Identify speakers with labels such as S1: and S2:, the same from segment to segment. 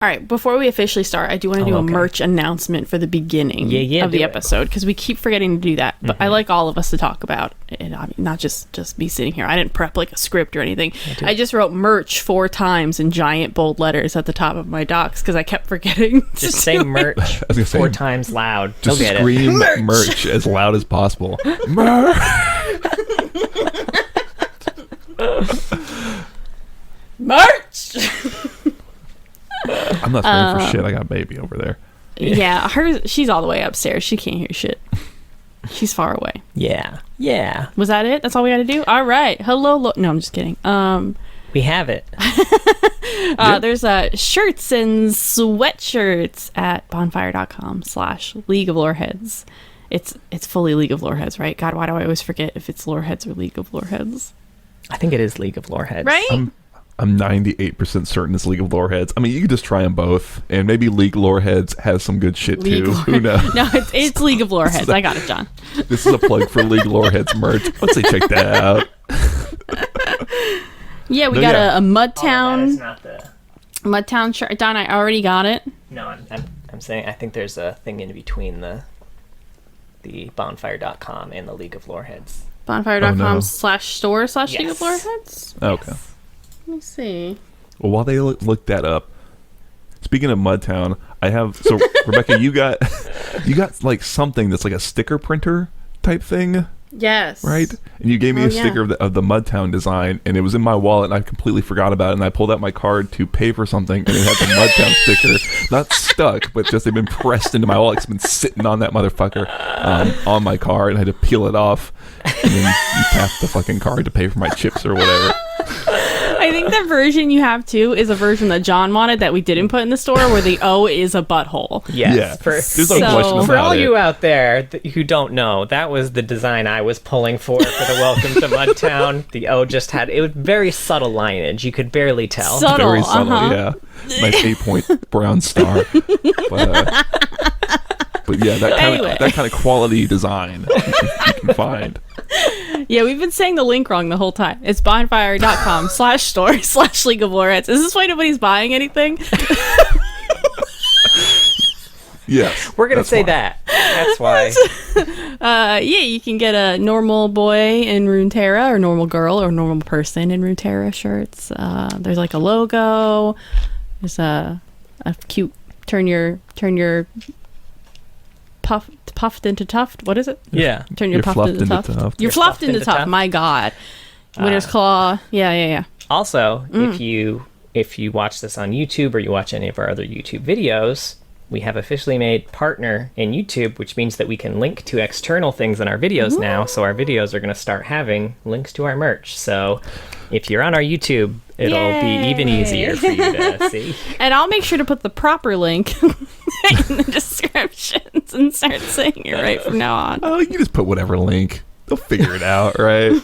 S1: All right, before we officially start, I do want to do a merch announcement for the beginning of the episode, because we keep forgetting to do that. But I like all of us to talk about it. I mean, not just me sitting here. I didn't prep like a script or anything. I just wrote merch 4 times in giant bold letters at the top of my docs because I kept forgetting.
S2: Just say merch 4 times loud.
S3: Just scream merch as loud as possible. Merch!
S1: Merch!
S3: I'm not screaming for shit. I got baby over there.
S1: Yeah, she's all the way upstairs. She can't hear shit. She's far away.
S2: Yeah.
S1: Was that it? That's all we got to do? All right. Hello. No, I'm just kidding.
S2: We have it.
S1: There's shirts and sweatshirts at bonfire.com/League of Loreheads. It's fully League of Loreheads, right? God, why do I always forget if it's Loreheads or League of Loreheads?
S2: I think it is League of Loreheads.
S1: Right?
S3: I'm 98% certain it's League of Loreheads. I mean, you could just try them both, and maybe League Loreheads has some good shit too. Who knows?
S1: No, it's League of Loreheads. I got it, John.
S3: This is a plug for League Loreheads merch. Let's say check that out.
S1: Yeah, we got a Mudtown.
S2: That is not the
S1: Mudtown shirt. Don, I already got it.
S2: No, I'm saying I think there's a thing in between the bonfire.com and the League of Loreheads.
S1: Bonfire.com/store/League of Loreheads.
S3: Okay.
S1: Let me see.
S3: Well, while they look that up, speaking of Mudtown, I have Rebecca, you got like something that's like a sticker printer type thing.
S1: Yes.
S3: Right? And you gave me a sticker of the Mudtown design, and it was in my wallet, and I completely forgot about it, and I pulled out my card to pay for something, and it had the Mudtown sticker, not stuck, but just they've been pressed into my wallet. It's been sitting on that motherfucker on my card, and I had to peel it off, and then you tap the fucking card to pay for my chips or whatever.
S1: I think the version you have too is a version that John wanted that we didn't put in the store, where the O is a butthole.
S2: Yes.
S3: Yeah. There's no question about
S2: for all
S3: it.
S2: you out there who don't know, that was the design I was pulling for the Welcome to Mudtown. The O just had it was very subtle lineage. You could barely tell.
S3: Very subtle, yeah. Nice 8-point brown star. But yeah, that kind of quality design you can find.
S1: Yeah, we've been saying the link wrong the whole time. It's bonfire.com/store/League of Loreheads. Is this why nobody's buying anything?
S3: Yes.
S2: We're going to say that. That's why.
S1: Yeah, you can get a normal boy in Runeterra, or normal girl, or normal person in Runeterra shirts. There's like a logo. There's a cute turn your puffed into tuft. What is it?
S2: Yeah.
S1: Turn your puffed into tuft. You're fluffed into tuft. My God. Winter's Claw. Yeah.
S2: Also, if you watch this on YouTube, or you watch any of our other YouTube videos, we have officially made partner in YouTube, which means that we can link to external things in our videos now. So our videos are going to start having links to our merch. So if you're on our YouTube, it'll be even easier for you to see.
S1: And I'll make sure to put the proper link in the descriptions and start saying it right from now on.
S3: Oh, you can just put whatever link. They'll figure it out, right?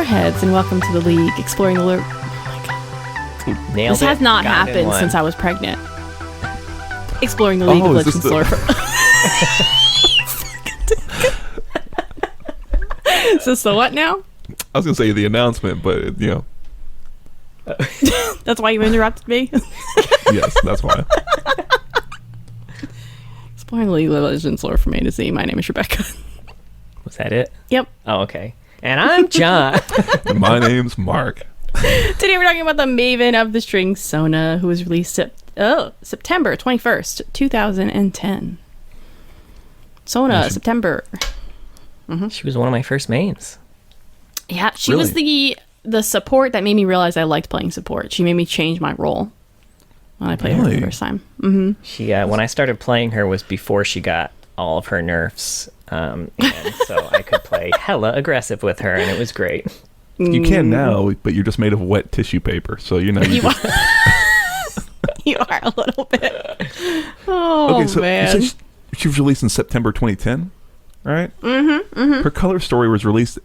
S1: Heads, and welcome to the League, exploring the lore. Oh my God.
S2: Nailed
S1: this has not happened since I was pregnant. Exploring the League of Legends lore. Is this the what now?
S3: I was gonna say the announcement, but
S1: That's why you interrupted me?
S3: Yes, that's why.
S1: Exploring the League of Legends lore from A to Z. My name is Rebecca.
S2: Was that it?
S1: Yep.
S2: Oh, okay. And I'm John.
S3: And my name's Mark.
S1: Today we're talking about the Maven of the String, Sona, who was released September 21st, 2010. Sona, September.
S2: Mm-hmm. She was one of my first mains.
S1: Yeah, she was the support that made me realize I liked playing support. She made me change my role when I played her the first time. Mm-hmm.
S2: She, when I started playing her was before she got all of her nerfs. And so I could play hella aggressive with her, and it was great.
S3: You can now, but you're just made of wet tissue paper. So, you know.
S1: You are. You are a little bit. Oh, okay, so man.
S3: You said she was released in September 2010, right? Her color story was released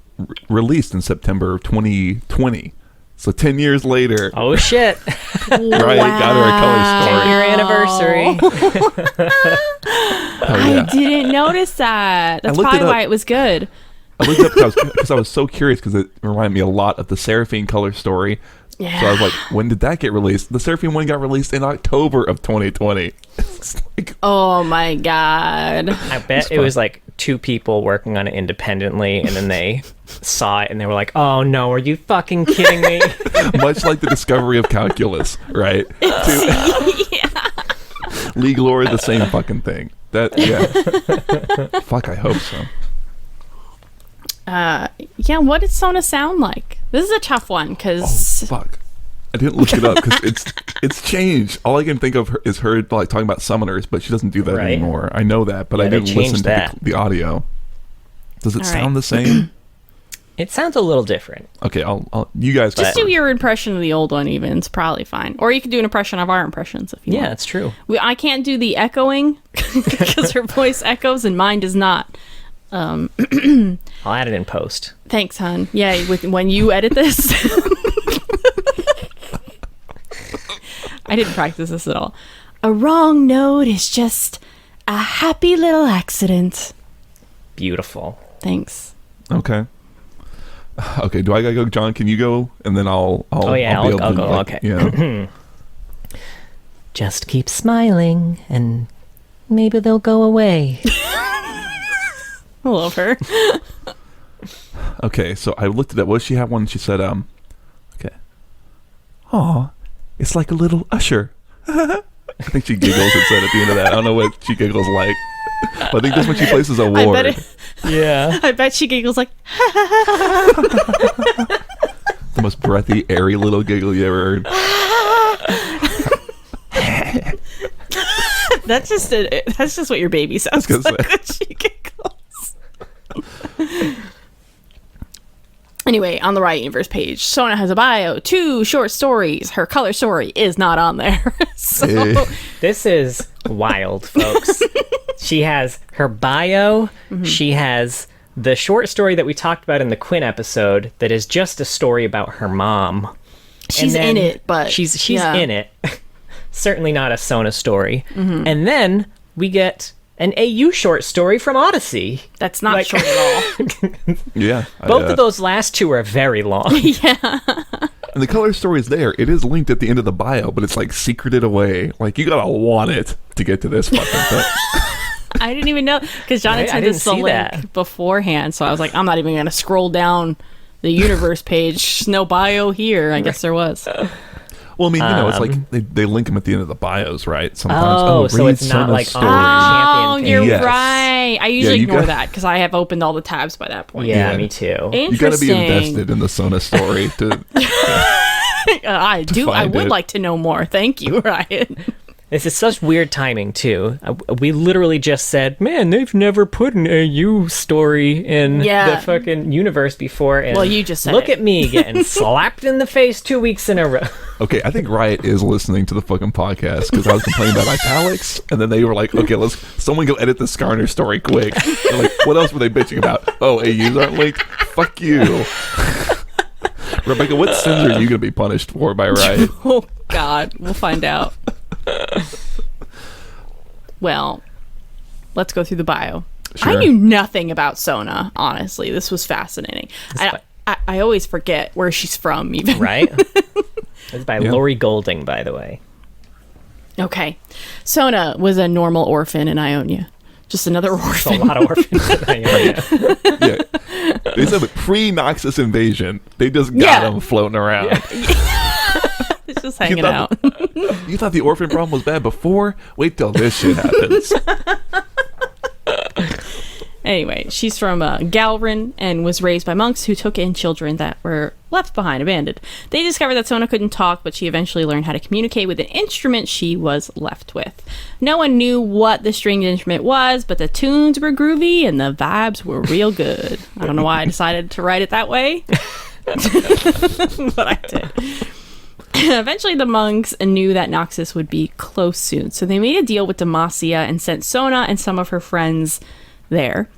S3: in September 2020. So 10 years later.
S2: Oh, shit.
S3: Right, got her a color story.
S2: 10-year anniversary.
S1: I didn't notice that. That's probably why it was good.
S3: I looked it up because I was so curious because it reminded me a lot of the Seraphine color story.
S1: Yeah.
S3: So I was like, when did that get released? The Seraphine one got released in October of 2020. It's like,
S1: oh my God.
S2: I bet it was like 2 people working on it independently, and then they saw it and they were like, oh no, are you fucking kidding me?
S3: Much like the discovery of calculus, right?
S1: Yeah.
S3: Legal or the same fucking thing. Fuck, I hope so.
S1: Yeah, what did Sona sound like? This is a tough one because
S3: fuck, I didn't look it up because it's changed. All I can think of is her like talking about summoners, but she doesn't do that anymore. I know that, but I didn't listen to the audio. Does it sound the same?
S2: It sounds a little different.
S3: Okay, I'll you guys
S1: just do your impression of the old one. Even it's probably fine, or you can do an impression of our impressions if you want.
S2: Yeah, it's true.
S1: I can't do the echoing because her voice echoes and mine does not.
S2: I'll add it in post.
S1: Thanks, hon. Yeah, when you edit this. I didn't practice this at all. A wrong note is just a happy little accident.
S2: Beautiful.
S1: Thanks.
S3: Okay. Okay, do I gotta go, John? Can you go? And then I'll
S2: go. Okay.
S3: Yeah.
S2: Just keep smiling and maybe they'll go away.
S1: I love her.
S3: Okay, so I looked at it. What did she have one? She said, okay. Aw, it's like a little usher. I think she giggles and said at the end of that. I don't know what she giggles like. But I think that's when she places a ward.
S2: Yeah.
S1: I bet she giggles like.
S3: The most breathy, airy little giggle you ever heard.
S1: That's just what your baby sounds like when she giggles. Anyway, on the Riot Universe page, Sona has a bio, 2 short stories. Her color story is not on there. So
S2: this is wild, folks. She has her bio. Mm-hmm. She has the short story that we talked about in the Quinn episode that is just a story about her mom.
S1: She's in it, but
S2: she's in it. Certainly not a Sona story. Mm-hmm. And then we get an AU short story from Odyssey.
S1: That's not short at all.
S3: Yeah.
S2: Both of those last 2 are very long.
S1: Yeah.
S3: And the color story is there. It is linked at the end of the bio, but it's like secreted away. Like, you gotta want it to get to this fucking thing.
S1: I didn't even know, because Johnny sent us the link beforehand, so I was like, I'm not even gonna scroll down the universe page. No bio here. I guess there was.
S3: Well, I mean, it's like they link them at the end of the bios, right? Sometimes.
S2: So it's not like
S3: story.
S1: Oh, you're right. I usually ignore that because I have opened all the tabs by that point.
S2: Yeah, me too.
S3: You got to be invested in the Sona story to.
S1: I do. I would like to know more. Thank you, Ryan.
S2: This is such weird timing, too. We literally just said, man, they've never put an AU story in the fucking universe before. And
S1: well, you just said
S2: look at me getting slapped in the face 2 weeks in a row.
S3: Okay, I think Riot is listening to the fucking podcast because I was complaining about italics, and then they were like, okay, someone go edit the Skarner story quick. They're like, what else were they bitching about? Oh, AUs aren't linked? Fuck you. Rebecca, what sins are you going to be punished for by Riot?
S1: Oh, God. We'll find out. Well, let's go through the bio. Sure. I knew nothing about Sona, honestly. This was fascinating. I always forget where she's from, even.
S2: Right? It's by Lori Golding, by the way.
S1: Okay. Sona was a normal orphan in Ionia. Just another orphan.
S2: A lot of orphans in Ionia.
S3: Yeah. They said pre-Noxus invasion. They just got them floating around.
S1: It's just hanging out.
S3: You thought the orphan problem was bad before? Wait till this shit happens.
S1: Anyway, she's from Galrin and was raised by monks who took in children that were left behind, abandoned. They discovered that Sona couldn't talk, but she eventually learned how to communicate with an instrument she was left with. No one knew what the stringed instrument was, but the tunes were groovy and the vibes were real good. I don't know why I decided to write it that way. But I did. Eventually, the monks knew that Noxus would be close soon, so they made a deal with Demacia and sent Sona and some of her friends there.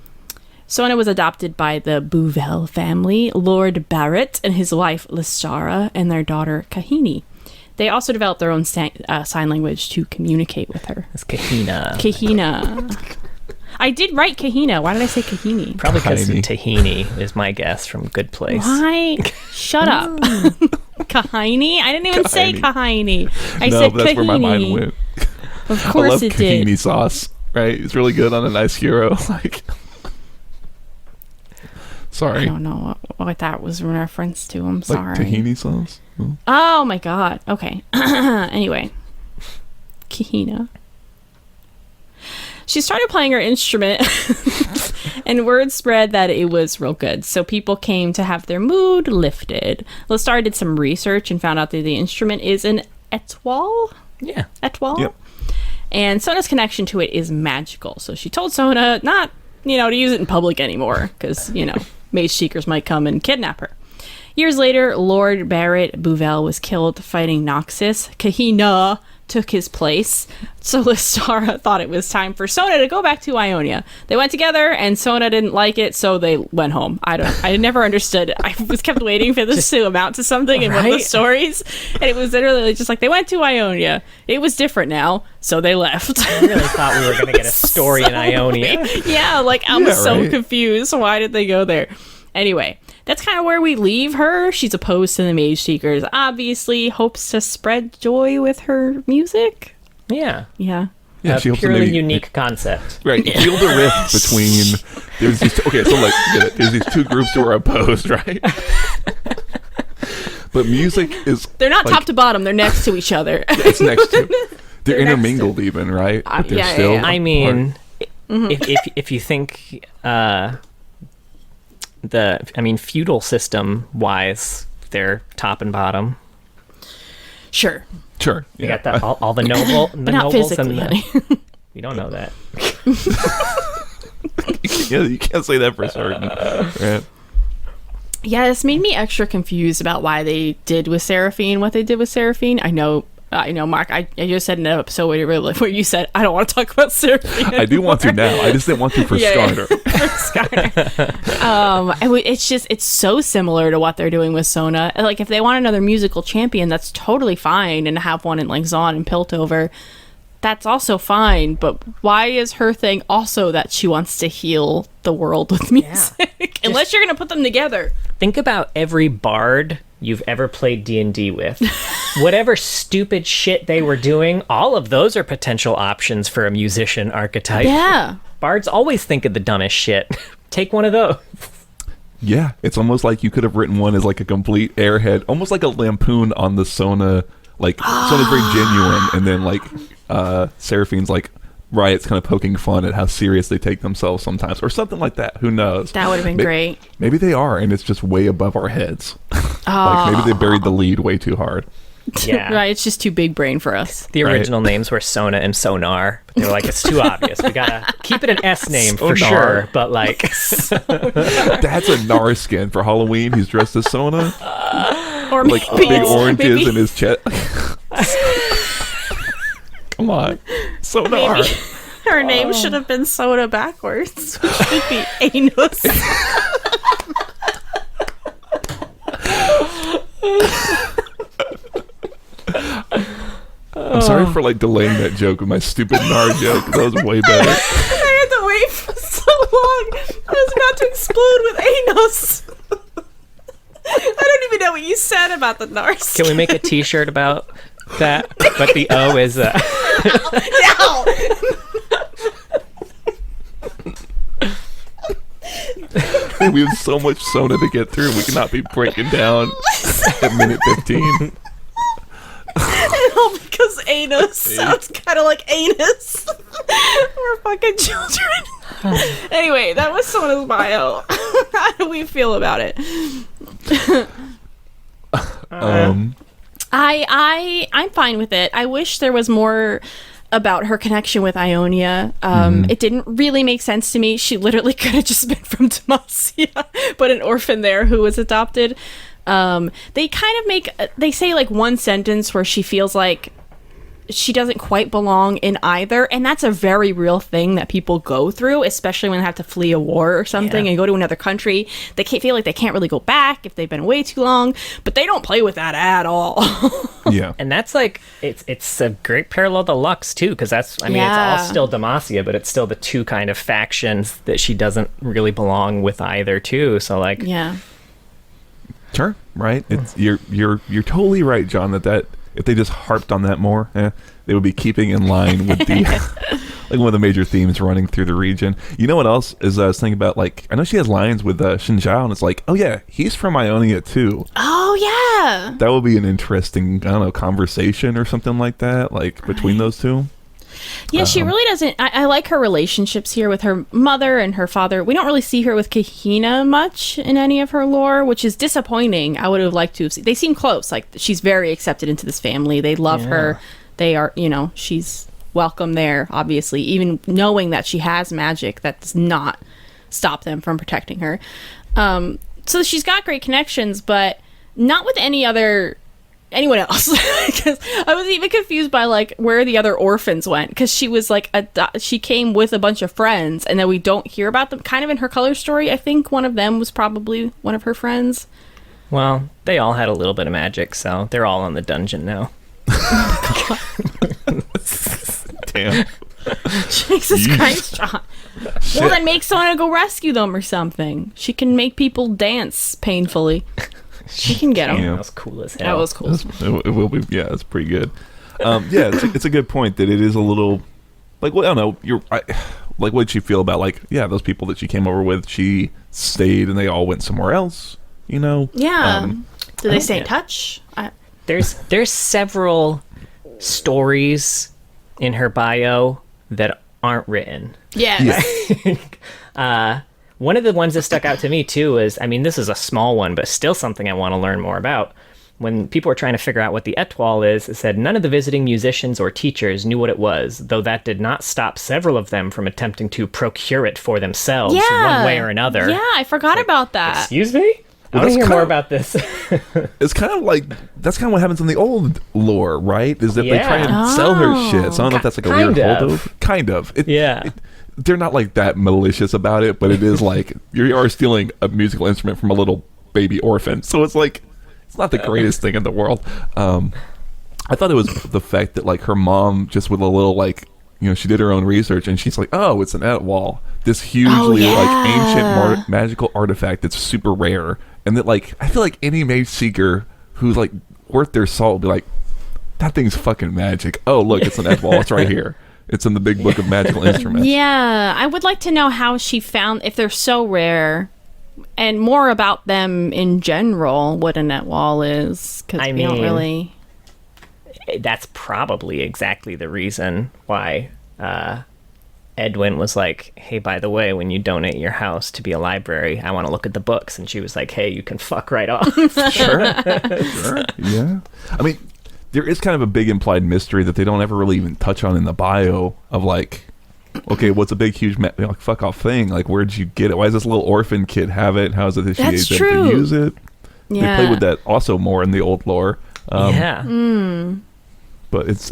S1: Sona was adopted by the Bouvel family, Lord Barrett and his wife Listara, and their daughter Kahini. They also developed their own sign language to communicate with her.
S2: It's Kahina.
S1: Kahina. I did write Kahina. Why did I say Kahini?
S2: Probably because Tahini is my guess from Good Place.
S1: Why? Shut up. Kahini? I didn't even say Kahini. I said
S3: that's
S1: Kahini.
S3: where my mind went.
S1: Of course
S3: I love
S1: it
S3: tahini
S1: did.
S3: sauce, right? It's really good on a nice gyro. Like, sorry.
S1: I don't know what that was in reference to. I'm sorry.
S3: Like tahini sauce?
S1: Oh my god. Okay. Anyway. Kahina. She started playing her instrument and word spread that it was real good. So people came to have their mood lifted. Lestar did some research and found out that the instrument is an étoile.
S2: Yeah.
S1: Étoile.
S3: Yep.
S1: And Sona's connection to it is magical. So she told Sona not, to use it in public anymore because, mage seekers might come and kidnap her. Years later, Lord Barrett Bouvel was killed fighting Noxus. Kahina took his place. So Listara thought it was time for Sona to go back to Ionia. They went together and Sona didn't like it, so they went home. I never understood. I was kept waiting for this to amount to something in one of the stories. And it was literally just like they went to Ionia. It was different now, so they left.
S2: I really thought we were going to get a story in Ionia.
S1: Yeah, I'm so confused. Why did they go there? Anyway, that's kind of where we leave her. She's opposed to the Mage Seekers. Obviously, hopes to spread joy with her music.
S2: Yeah.
S1: Yeah.
S2: Yeah, she purely unique concept.
S3: Right. Yeah. Feel the rift between... There's these... Okay, so get it. There's these two groups who are opposed, right? But music is...
S1: They're not top to bottom. They're next to each other.
S3: It's next to... They're intermingled even, right? But they're still apart.
S2: I mean, if you think... feudal system wise, they're top and bottom.
S1: Sure.
S2: You got that all the nobles
S1: physically,
S2: and you don't know that.
S3: You can't say that for certain. Right?
S1: Yeah, this made me extra confused about why they did with Seraphine what they did with Seraphine. I know, Mark, I just said in an episode where you said, I don't want to talk about Seraphine anymore.
S3: I do want to now. I just didn't want to for Skarner.
S1: It's so similar to what they're doing with Sona. Like, if they want another musical champion, that's totally fine, and have one in, Zon and Piltover, that's also fine. But why is her thing also that she wants to heal the world with music? Unless you're going to put them together.
S2: Think about every bard you've ever played D&D with. Whatever stupid shit they were doing, all of those are potential options for a musician archetype.
S1: Yeah.
S2: Bards always think of the dumbest shit. Take one of those.
S3: Yeah, it's almost like you could have written one as a complete airhead, almost like a lampoon on the Sona. Sona's very genuine, and then Seraphine's Riot's kind of poking fun at how serious they take themselves sometimes, or something like that. Who knows?
S1: That would have been great.
S3: Maybe they are, and it's just way above our heads. Maybe they buried the lead way too hard.
S2: Yeah.
S1: Right, it's just too big brain for us.
S2: The original names were Sona and Sonar, but they were it's too obvious. We gotta keep it an S name for sure, but
S3: Dad's a Nar skin for Halloween. He's dressed as Sona.
S1: Or
S3: big oranges in his chest. Come on. Sonar.
S1: Her name should have been Sona backwards, which should be Anus.
S3: I'm sorry for delaying that joke with my stupid Nar joke. That was way better.
S1: I had to wait for so long. I was about to explode with Anus. I don't even know what you said about the Nar.
S2: Can we make a t-shirt about that? But the O is
S1: No!
S3: We have so much Sona to get through. We cannot be breaking down at minute 15.
S1: All because anus sounds kind of like anus. We're fucking children. Anyway, that was Sona's bio. How do we feel about it? I'm fine with it. I wish there was more about her connection with Ionia. It didn't really make sense to me. She literally could have just been from Demacia, but an orphan there who was adopted. They kind of they say like one sentence where she feels like she doesn't quite belong in either, and that's a very real thing that people go through, especially when they have to flee a war or something and go to another country. They can't feel like they can't really go back if they've been away too long, but they don't play with that at all.
S3: Yeah.
S2: And that's like it's a great parallel to Lux too, because that's it's all still Demacia, but it's still the two kind of factions that she doesn't really belong with either too. So like
S3: Sure, right. It's you're totally right, John, that if they just harped on that more, they would be keeping in line with the like one of the major themes running through the region. You know what else is I was thinking about? Like, I know she has lines with Xin Zhao, and it's like, oh yeah, he's from Ionia too.
S1: Oh yeah,
S3: that would be an interesting, I don't know, conversation or something like that, like between those two.
S1: Yeah, she really doesn't. I like her relationships here with her mother and her father. We don't really see her with Kahina much in any of her lore, which is disappointing. I would have liked to have seen. They seem close. Like, she's very accepted into this family. They love her. They are, she's welcome there, obviously. Even knowing that she has magic, that does not stop them from protecting her. So she's got great connections, but not with anyone else. Because I was even confused by like where the other orphans went, because she was like she came with a bunch of friends and then we don't hear about them. Kind of in her color story, I think one of them was probably one of her friends.
S2: Well, they all had a little bit of magic, so they're all in the dungeon now.
S3: Damn.
S1: Jesus Christ, John. Well, then make someone go rescue them or something. She can make people dance painfully. She can get them.
S2: That was cool as hell.
S1: That was cool.
S3: It will be. Yeah, it's pretty good. It's a good point that it is a little like, well, I don't know. Like, what did she feel about like, those people that she came over with? She stayed and they all went somewhere else.
S1: Yeah. Do they stay in touch?
S2: There's several stories in her bio that aren't written.
S1: Yeah.
S2: One of the ones that stuck out to me too is, this is a small one, but still something I want to learn more about. When people were trying to figure out what the étoile is, it said none of the visiting musicians or teachers knew what it was, though that did not stop several of them from attempting to procure it for themselves one way or another.
S1: Yeah, I forgot about that.
S2: Excuse me? I want to hear more about this.
S3: It's kind of like, that's kind of what happens in the old lore, right? Is that they try and sell her shit. So I don't know if that's like a weird holdover. Kind of. They're not like that malicious about it, but it is like you are stealing a musical instrument from a little baby orphan. So it's like, it's not the greatest thing in the world. I thought it was the fact that like her mom just with a little like, she did her own research and she's like, oh, it's an étoile, this hugely like ancient magical artifact that's super rare, and that like I feel like any mage seeker who's like worth their salt will be like, that thing's fucking magic. Oh look, it's an étoile. It's right here. It's in the big book of magical instruments. Yeah,
S1: I would like to know how she found, if they're so rare, and more about them in general, what a étoile is, because we don't really...
S2: That's probably exactly the reason why Edwin was like, hey, by the way, when you donate your house to be a library, I want to look at the books. And she was like, hey, you can fuck right off.
S3: Sure. Yeah. There is kind of a big implied mystery that they don't ever really even touch on in the bio of like, okay, what's a big, huge, like, fuck off thing? Like, where'd you get it? Why does this little orphan kid have it? How is it that she able to use it? Yeah. They play with that also more in the old lore. But it's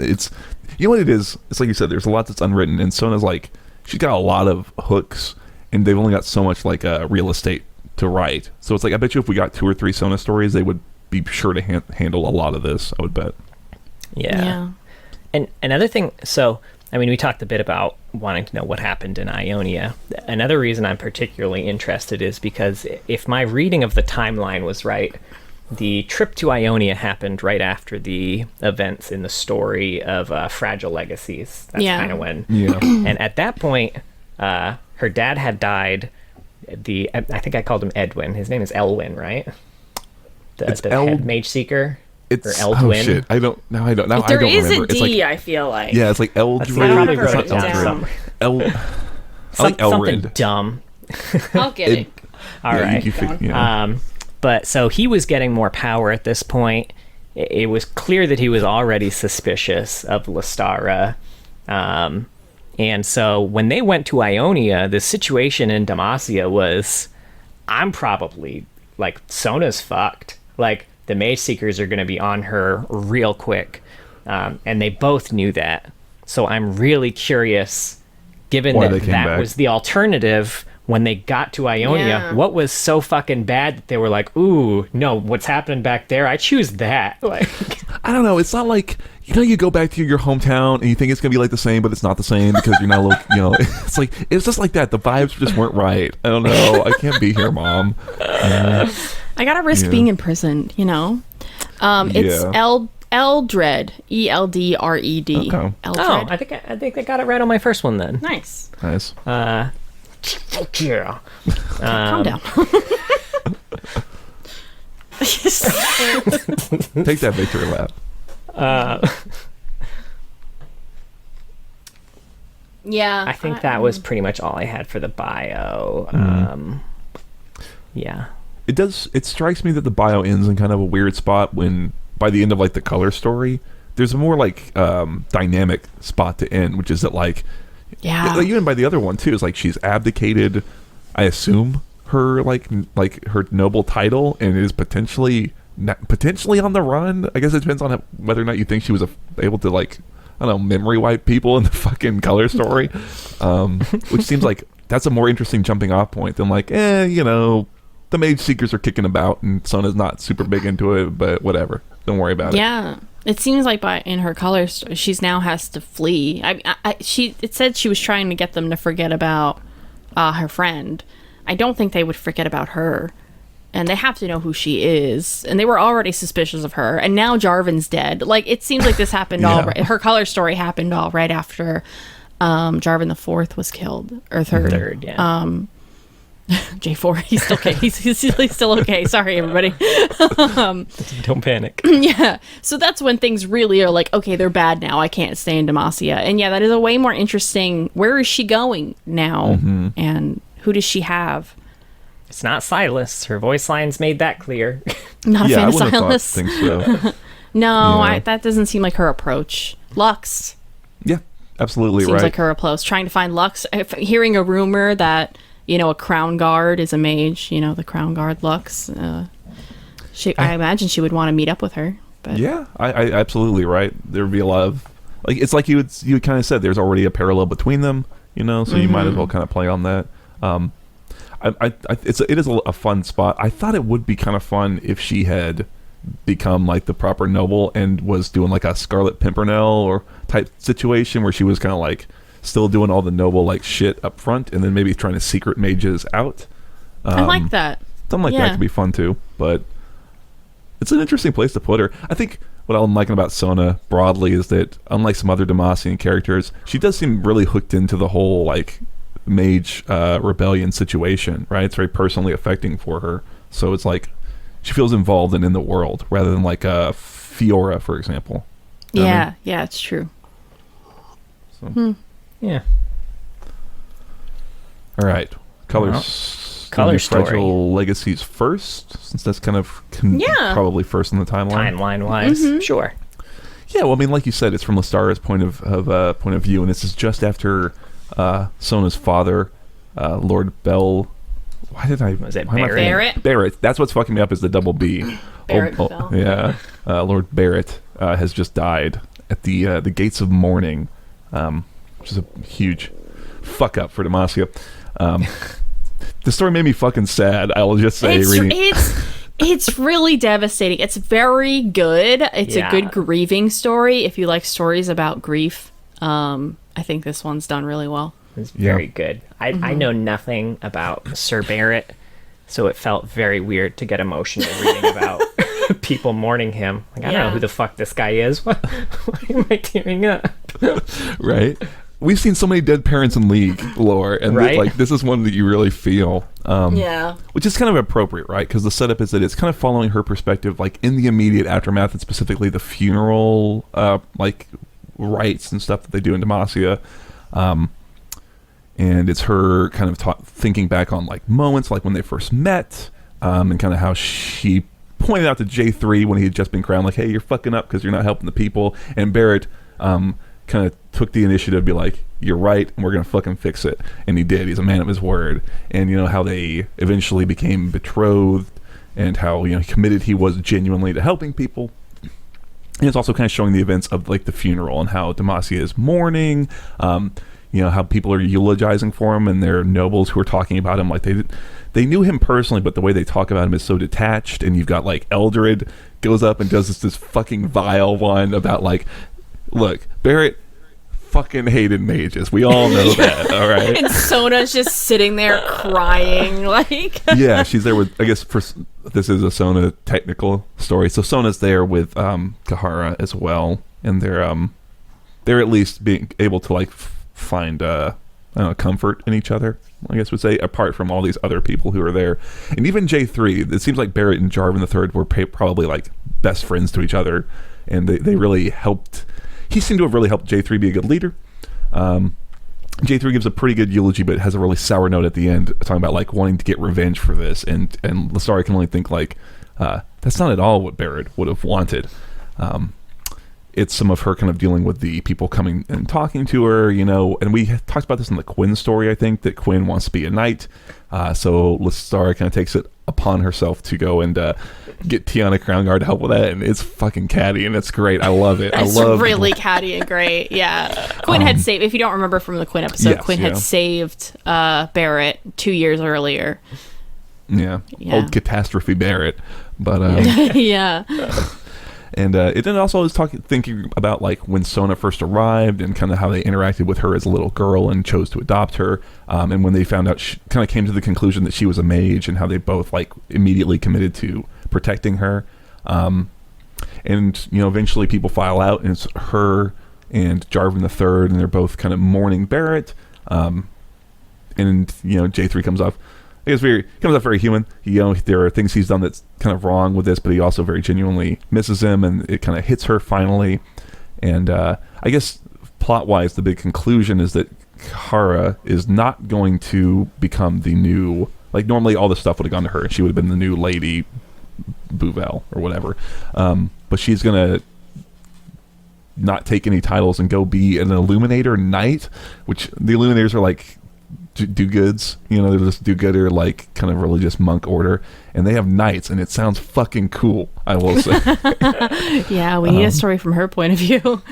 S3: you know what it is? It's like you said, there's a lot that's unwritten, and Sona's like, she's got a lot of hooks, and they've only got so much like real estate to write. So it's like, I bet you if we got 2 or 3 Sona stories, they would be sure to handle a lot of this, I would bet.
S2: Yeah. And another thing, so we talked a bit about wanting to know what happened in Ionia. Another reason I'm particularly interested is because if my reading of the timeline was right, the trip to Ionia happened right after the events in the story of Fragile Legacies. That's kind of when. Yeah. And at that point, her dad had died. I think I called him Edwin. His name is Elwyn, right? The head mage seeker.
S3: Or Eldwin. Oh shit! I don't remember.
S1: There is a D, I feel like.
S3: Yeah, it's like Eldrin.
S2: I probably wrote it down. Something dumb.
S1: I'll get it.
S2: All right. But so he was getting more power at this point. It was clear that he was already suspicious of Lestara. And so when they went to Ionia, the situation in Demacia was, I'm probably like, Sona's fucked. like the Mage Seekers are going to be on her real quick. And they both knew that. So I'm really curious, given that was the alternative when they got to Ionia, what was so fucking bad that they were like, ooh, no, what's happening back there? I choose that. Like,
S3: I don't know. It's not like, you go back to your hometown and you think it's going to be like the same, but it's not the same because you're not, it's like, it's just like that. The vibes just weren't right. I don't know. I can't be here, Mom.
S1: I gotta risk being imprisoned, It's Eldred, Eldred.
S3: Okay.
S1: Eldred.
S2: I think I got it right on my first one then.
S1: Nice.
S2: Yeah.
S1: Calm down.
S3: Take that victory lap.
S1: Yeah.
S2: I think that was pretty much all I had for the bio. Yeah.
S3: It strikes me that the bio ends in kind of a weird spot when, by the end of like the color story, there's a more like dynamic spot to end, which is that like, even by the other one too, is like she's abdicated, I assume, her like her noble title, and is potentially on the run. I guess it depends on whether or not you think she was able to, like, I don't know, memory wipe people in the fucking color story, which seems like that's a more interesting jumping off point than like, the Mage Seekers are kicking about and Sona's not super big into it, but whatever, don't worry about it.
S1: Yeah. It seems like in her colors, she's now has to flee. It said she was trying to get them to forget about her friend. I don't think they would forget about her, and they have to know who she is. And they were already suspicious of her, and now Jarvan's dead. Like, it seems like this happened her color story happened all right after Jarvan the Fourth was killed, or third. Yeah. J4, he's still okay. He's still okay. Sorry, everybody.
S2: Don't panic.
S1: Yeah. So that's when things really are like, okay, they're bad now. I can't stay in Demacia. And yeah, that is a way more interesting. Where is she going now? And who does she have?
S2: It's not Silas. Her voice lines made that clear.
S1: Not a fan of Silas.
S3: Think so.
S1: No, that doesn't seem like her approach. Lux.
S3: Yeah, absolutely
S1: seems
S3: right.
S1: Seems like her approach. Trying to find Lux. Hearing a rumor that a crown guard is a mage, the crown guard Lux. I imagine she would want to meet up with her. But
S3: yeah, I absolutely right. There'd be a lot of, like, it's like you kind of said, there's already a parallel between them, so you might as well kind of play on that. It is a fun spot. I thought it would be kind of fun if she had become like the proper noble and was doing like a Scarlet Pimpernel or type situation where she was kind of like still doing all the noble like shit up front, and then maybe trying to secret mages out.
S1: I like that.
S3: Something like that could be fun too, but it's an interesting place to put her. I think what I'm liking about Sona broadly is that, unlike some other Demacian characters, she does seem really hooked into the whole like mage rebellion situation, right? It's very personally affecting for her, so it's like she feels involved and in the world rather than like Fiora, for example.
S1: Yeah, it's true.
S3: So.
S2: Yeah.
S3: All right. Color
S2: story.
S3: Fragile Legacies first, since that's kind of probably first in the timeline.
S2: Timeline-wise, sure.
S3: Yeah, well, I mean, like you said, it's from Lestara's point of view, and this is just after Sona's father, Lord Bell.
S2: Was it Barrett?
S3: Barrett. That's what's fucking me up is the double B.
S1: Barrett Bell.
S3: Yeah. Lord Barrett has just died at the Gates of Mourning. Which is a huge fuck up for Demacia. The story made me fucking sad. I will just say,
S1: it's really devastating. It's very good. It's a good grieving story. If you like stories about grief, I think this one's done really well.
S2: It's very good. I know nothing about Sir Barrett, so it felt very weird to get emotional reading about people mourning him. Like, I don't know who the fuck this guy is. Why am I tearing up?
S3: Right? We've seen so many dead parents in League lore, and this is one that you really feel. Which is kind of appropriate, right? Because the setup is that it's kind of following her perspective, like in the immediate aftermath, and specifically the funeral, like rites and stuff that they do in Demacia. And it's her kind of thinking back on like moments, like when they first met, and kind of how she pointed out to J3 when he had just been crowned, like, hey, you're fucking up because you're not helping the people. And Barrett kind of took the initiative to be like, you're right, and we're going to fucking fix it. And he did. He's a man of his word. And, how they eventually became betrothed and how committed he was genuinely to helping people. And it's also kind of showing the events of like the funeral and how Demacia is mourning. How people are eulogizing for him, and there are nobles who are talking about him like they knew him personally, but the way they talk about him is so detached. And you've got like Eldred goes up and does this fucking vile one about like, look, Barrett fucking hated mages. We all know that, all right?
S1: And Sona's just sitting there crying, like...
S3: Yeah, she's there with, I guess, this is a Sona technical story. So Sona's there with Kahara as well, and they're at least being able to like find comfort in each other, I guess would say, apart from all these other people who are there. And even J3, it seems like Barrett and Jarvan III were probably like best friends to each other, and they really helped. He seemed to have really helped J3 be a good leader. J3 gives a pretty good eulogy, but has a really sour note at the end, talking about like wanting to get revenge for this, and Lestari can only think like, that's not at all what Barrett would have wanted. It's some of her kind of dealing with the people coming and talking to her, and we talked about this in the Quinn story, I think, that Quinn wants to be a knight. So Lestari kind of takes it upon herself to go and get Tiana Crownguard to help with that, and it's fucking catty, and it's great. I love it.
S1: It's really catty and great, yeah. Quinn had saved, if you don't remember from the Quinn episode, yes, Quinn had saved Barrett 2 years earlier.
S3: Yeah. Old Catastrophe Barrett. But
S1: yeah.
S3: And it then also is thinking about like when Sona first arrived and kind of how they interacted with her as a little girl and chose to adopt her, and when they found out, she kind of came to the conclusion that she was a mage, and how they both like immediately committed to protecting her. And eventually people file out, and it's her and Jarvan III, and they're both kind of mourning Barrett. And J3 comes off, I guess, comes off very human. There are things he's done that's kind of wrong with this, but he also very genuinely misses him, and it kind of hits her finally. And I guess plot-wise, the big conclusion is that Kahara is not going to become the new... Like, normally all this stuff would have gone to her, and she would have been the new Lady Bouvel, or whatever. But she's going to not take any titles and go be an Illuminator Knight, which the Illuminators are like... do-goods, they're just do-gooder, like kind of religious monk order, and they have knights, and it sounds fucking cool, I will say.
S1: Yeah, we need a story from her point of view.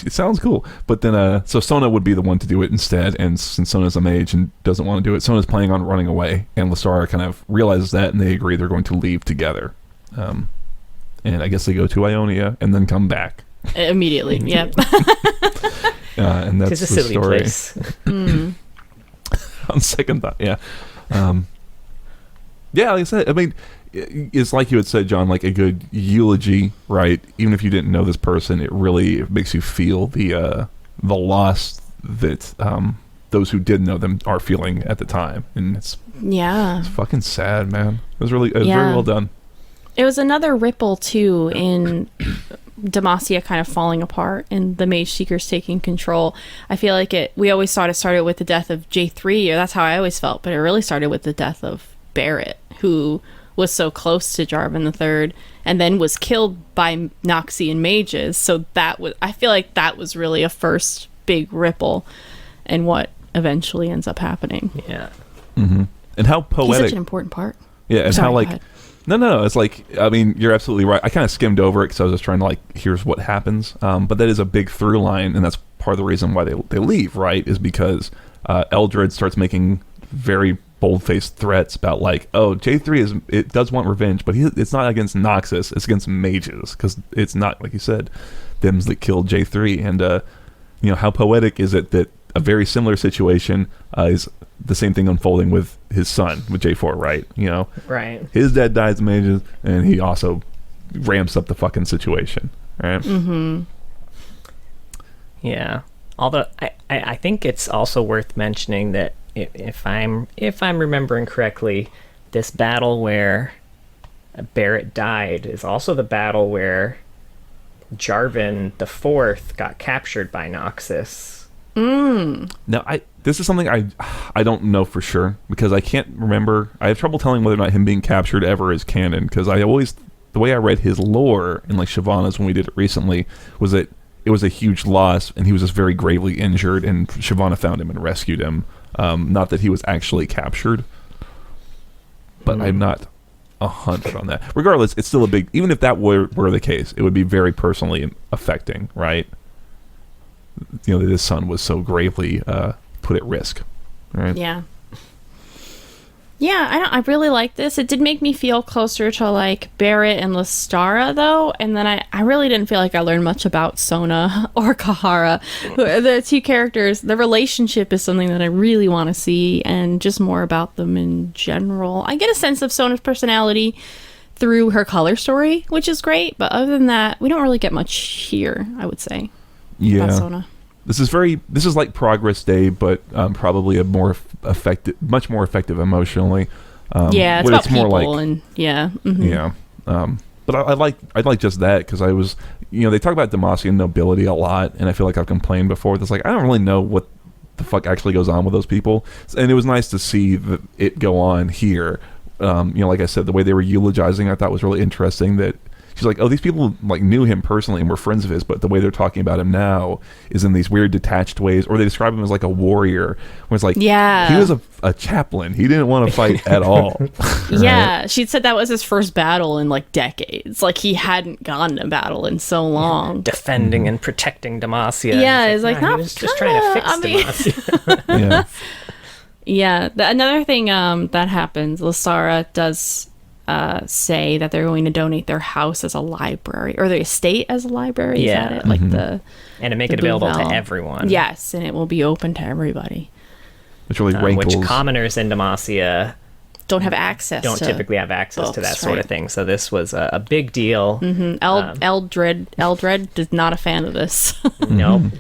S3: It sounds cool, but then so Sona would be the one to do it instead, and since Sona's a mage and doesn't want to do it, Sona's planning on running away, and Lestari kind of realizes that, and they agree they're going to leave together. And I guess they go to Ionia and then come back
S1: immediately. Yep.
S3: And that's
S2: it's a silly
S3: story.
S2: Place.
S3: On second thought, yeah. Yeah, like I said, I mean, it's like you had said, John, like a good eulogy, right? Even if you didn't know this person, it really makes you feel the loss that those who did know them are feeling at the time, and it's fucking sad, man. It was very well done.
S1: It was another ripple too in Demacia kind of falling apart and the Mage Seekers taking control. I feel like we always thought it started with the death of J3, or that's how I always felt, but it really started with the death of Barrett, who was so close to Jarvan III and then was killed by Noxian mages. So I feel like that was really a first big ripple in what eventually ends up happening.
S2: Yeah.
S3: Mm-hmm. And how poetic.
S1: He's such an important part.
S3: Yeah, and
S1: Sorry,
S3: how like... No. It's like, I mean, you're absolutely right. I kind of skimmed over it because I was just trying to like, here's what happens. But that is a big through line, and that's part of the reason why they leave, right? Is because Eldred starts making very bold-faced threats about like, oh, J3 does want revenge, but it's not against Noxus, it's against mages, because it's not, like you said, them that killed J3. And how poetic is it that a very similar situation is the same thing unfolding with his son, with J4, right?
S2: Right.
S3: His dad dies of mages, and he also ramps up the fucking situation, right?
S1: Mm-hmm.
S2: Yeah. Although I think it's also worth mentioning that if I'm remembering correctly, this battle where Barrett died is also the battle where Jarvan IV got captured by Noxus.
S3: Now, this is something I don't know for sure, because I can't remember. I have trouble telling whether or not him being captured ever is canon, because the way I read his lore in like Shyvana's when we did it recently was that it was a huge loss, and he was just very gravely injured, and Shyvana found him and rescued him. Not that he was actually captured, but I'm not 100 on that. Regardless, it's still a big. Even if that were the case, it would be very personally affecting, right? You know, that his son was so gravely put at risk, right?
S1: Yeah. Yeah, I really like this. It did make me feel closer to like Barrett and Lestara though, and then I really didn't feel like I learned much about Sona or Kahara. The two characters, the relationship is something that I really want to see, and just more about them in general. I get a sense of Sona's personality through her color story, which is great, but other than that, we don't really get much here, I would say. About Sona.
S3: This is like Progress Day, but probably a much more effective emotionally.
S1: Yeah, it's about people like, and yeah. Mm-hmm.
S3: Yeah. But I like just that, because I was, they talk about Demacian nobility a lot, and I feel like I've complained before. It's like, I don't really know what the fuck actually goes on with those people. And it was nice to see it go on here. Like I said, the way they were eulogizing, I thought was really interesting, that she's like, oh, these people like knew him personally and were friends of his, but the way they're talking about him now is in these weird detached ways, or they describe him as like a warrior, where it's like, he was a chaplain. He didn't want to fight at all. Right?
S1: Yeah, she said that was his first battle in like decades. Like he hadn't gone to battle in so long.
S2: Defending and protecting Demacia.
S1: Yeah, it's like,
S2: he was just trying to fix Demacia.
S3: Yeah.
S1: Yeah. Another thing that happens, Lestara does say that they're going to donate their house as a library, or their estate as a library.
S2: Yeah.
S1: Is that it? Like
S2: and to make it available to everyone.
S1: Yes, and it will be open to everybody.
S3: Which really rankles.
S2: Which commoners in Demacia
S1: don't have access.
S2: Don't typically have access to that sort of thing. So this was a big deal.
S1: Mm-hmm. Eldred is not a fan of this.
S2: Nope.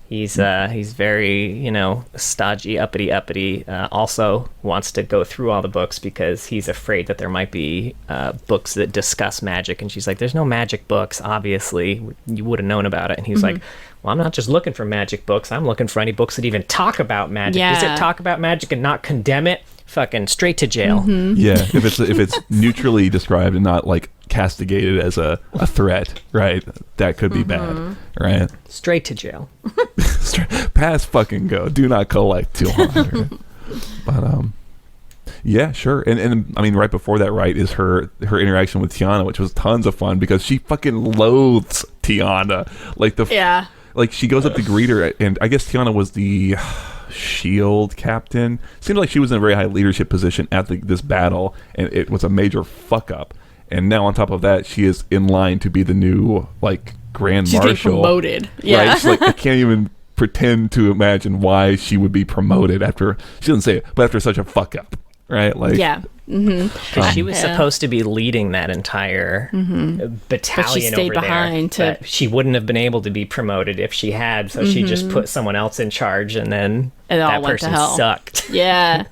S2: He's very, stodgy, uppity, also wants to go through all the books because he's afraid that there might be books that discuss magic. And she's like, there's no magic books, obviously. You would have known about it. And he's like, well, I'm not just looking for magic books. I'm looking for any books that even talk about magic.
S1: Yeah.
S2: Does it talk about magic and not condemn it? Fucking straight to jail.
S3: Yeah, if it's neutrally described and not like castigated as a threat, right? That could be bad, right?
S2: Straight to jail.
S3: Pass fucking go. Do not collect 200. But yeah, sure. And I mean, right before that, right, is her interaction with Tiana, which was tons of fun because she fucking loathes Tiana. Like she goes up to greet her, and I guess Tiana was the shield captain. Seems like she was in a very high leadership position at this battle, and it was a major fuck up. And now on top of that, she is in line to be the new like grand marshal.
S1: She's getting promoted. Yeah,
S3: right? She's like, I can't even pretend to imagine why she would be promoted after, she doesn't say it, but after such a fuck up, right? Like,
S1: yeah.
S2: Because she was supposed to be leading that entire battalion, but she stayed over
S1: behind
S2: there. But she wouldn't have been able to be promoted if she had, so she just put someone else in charge, and then that person sucked.
S1: Yeah.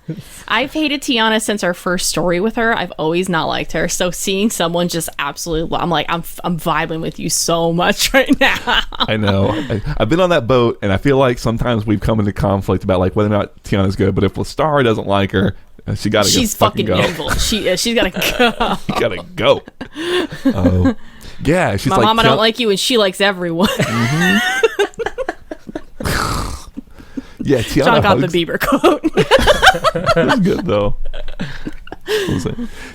S1: I've hated Tiana since our first story with her. I've always not liked her. So seeing someone just absolutely, I'm like, I'm vibing with you so much right now.
S3: I know. I've been on that boat, and I feel like sometimes we've come into conflict about like whether or not Tiana's good, but if Lestara doesn't like her, she's
S1: fucking
S3: go.
S1: evil. She's gotta go.
S3: You gotta go. Oh, yeah. She's
S1: my
S3: like,
S1: mama don't like you, and she likes everyone.
S3: Yeah, Tiana
S1: John got the Bieber quote.
S3: That's good though.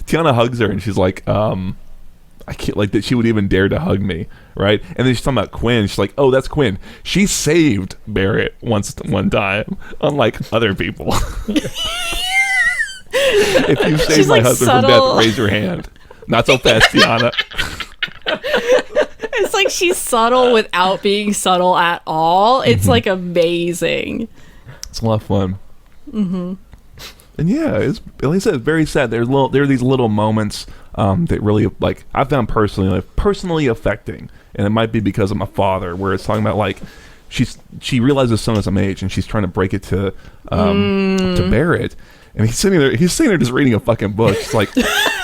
S3: Tiana hugs her, and she's like, I can't, like, that she would even dare to hug me, right? And then she's talking about Quinn. She's like, oh, that's Quinn. She saved Barrett one time, unlike other people. If you saved my husband from death, raise your hand. Not so fast, Tiana.
S1: It's like she's subtle without being subtle at all. It's like amazing.
S3: It's a lot of fun. And yeah, it's, like I said, it's very sad. There are these little moments that really, like, I found personally affecting, and it might be because of my father, where it's talking about like she realizes Sona's some age, and she's trying to break it to Barrett. And he's sitting there just reading a fucking book. It's like,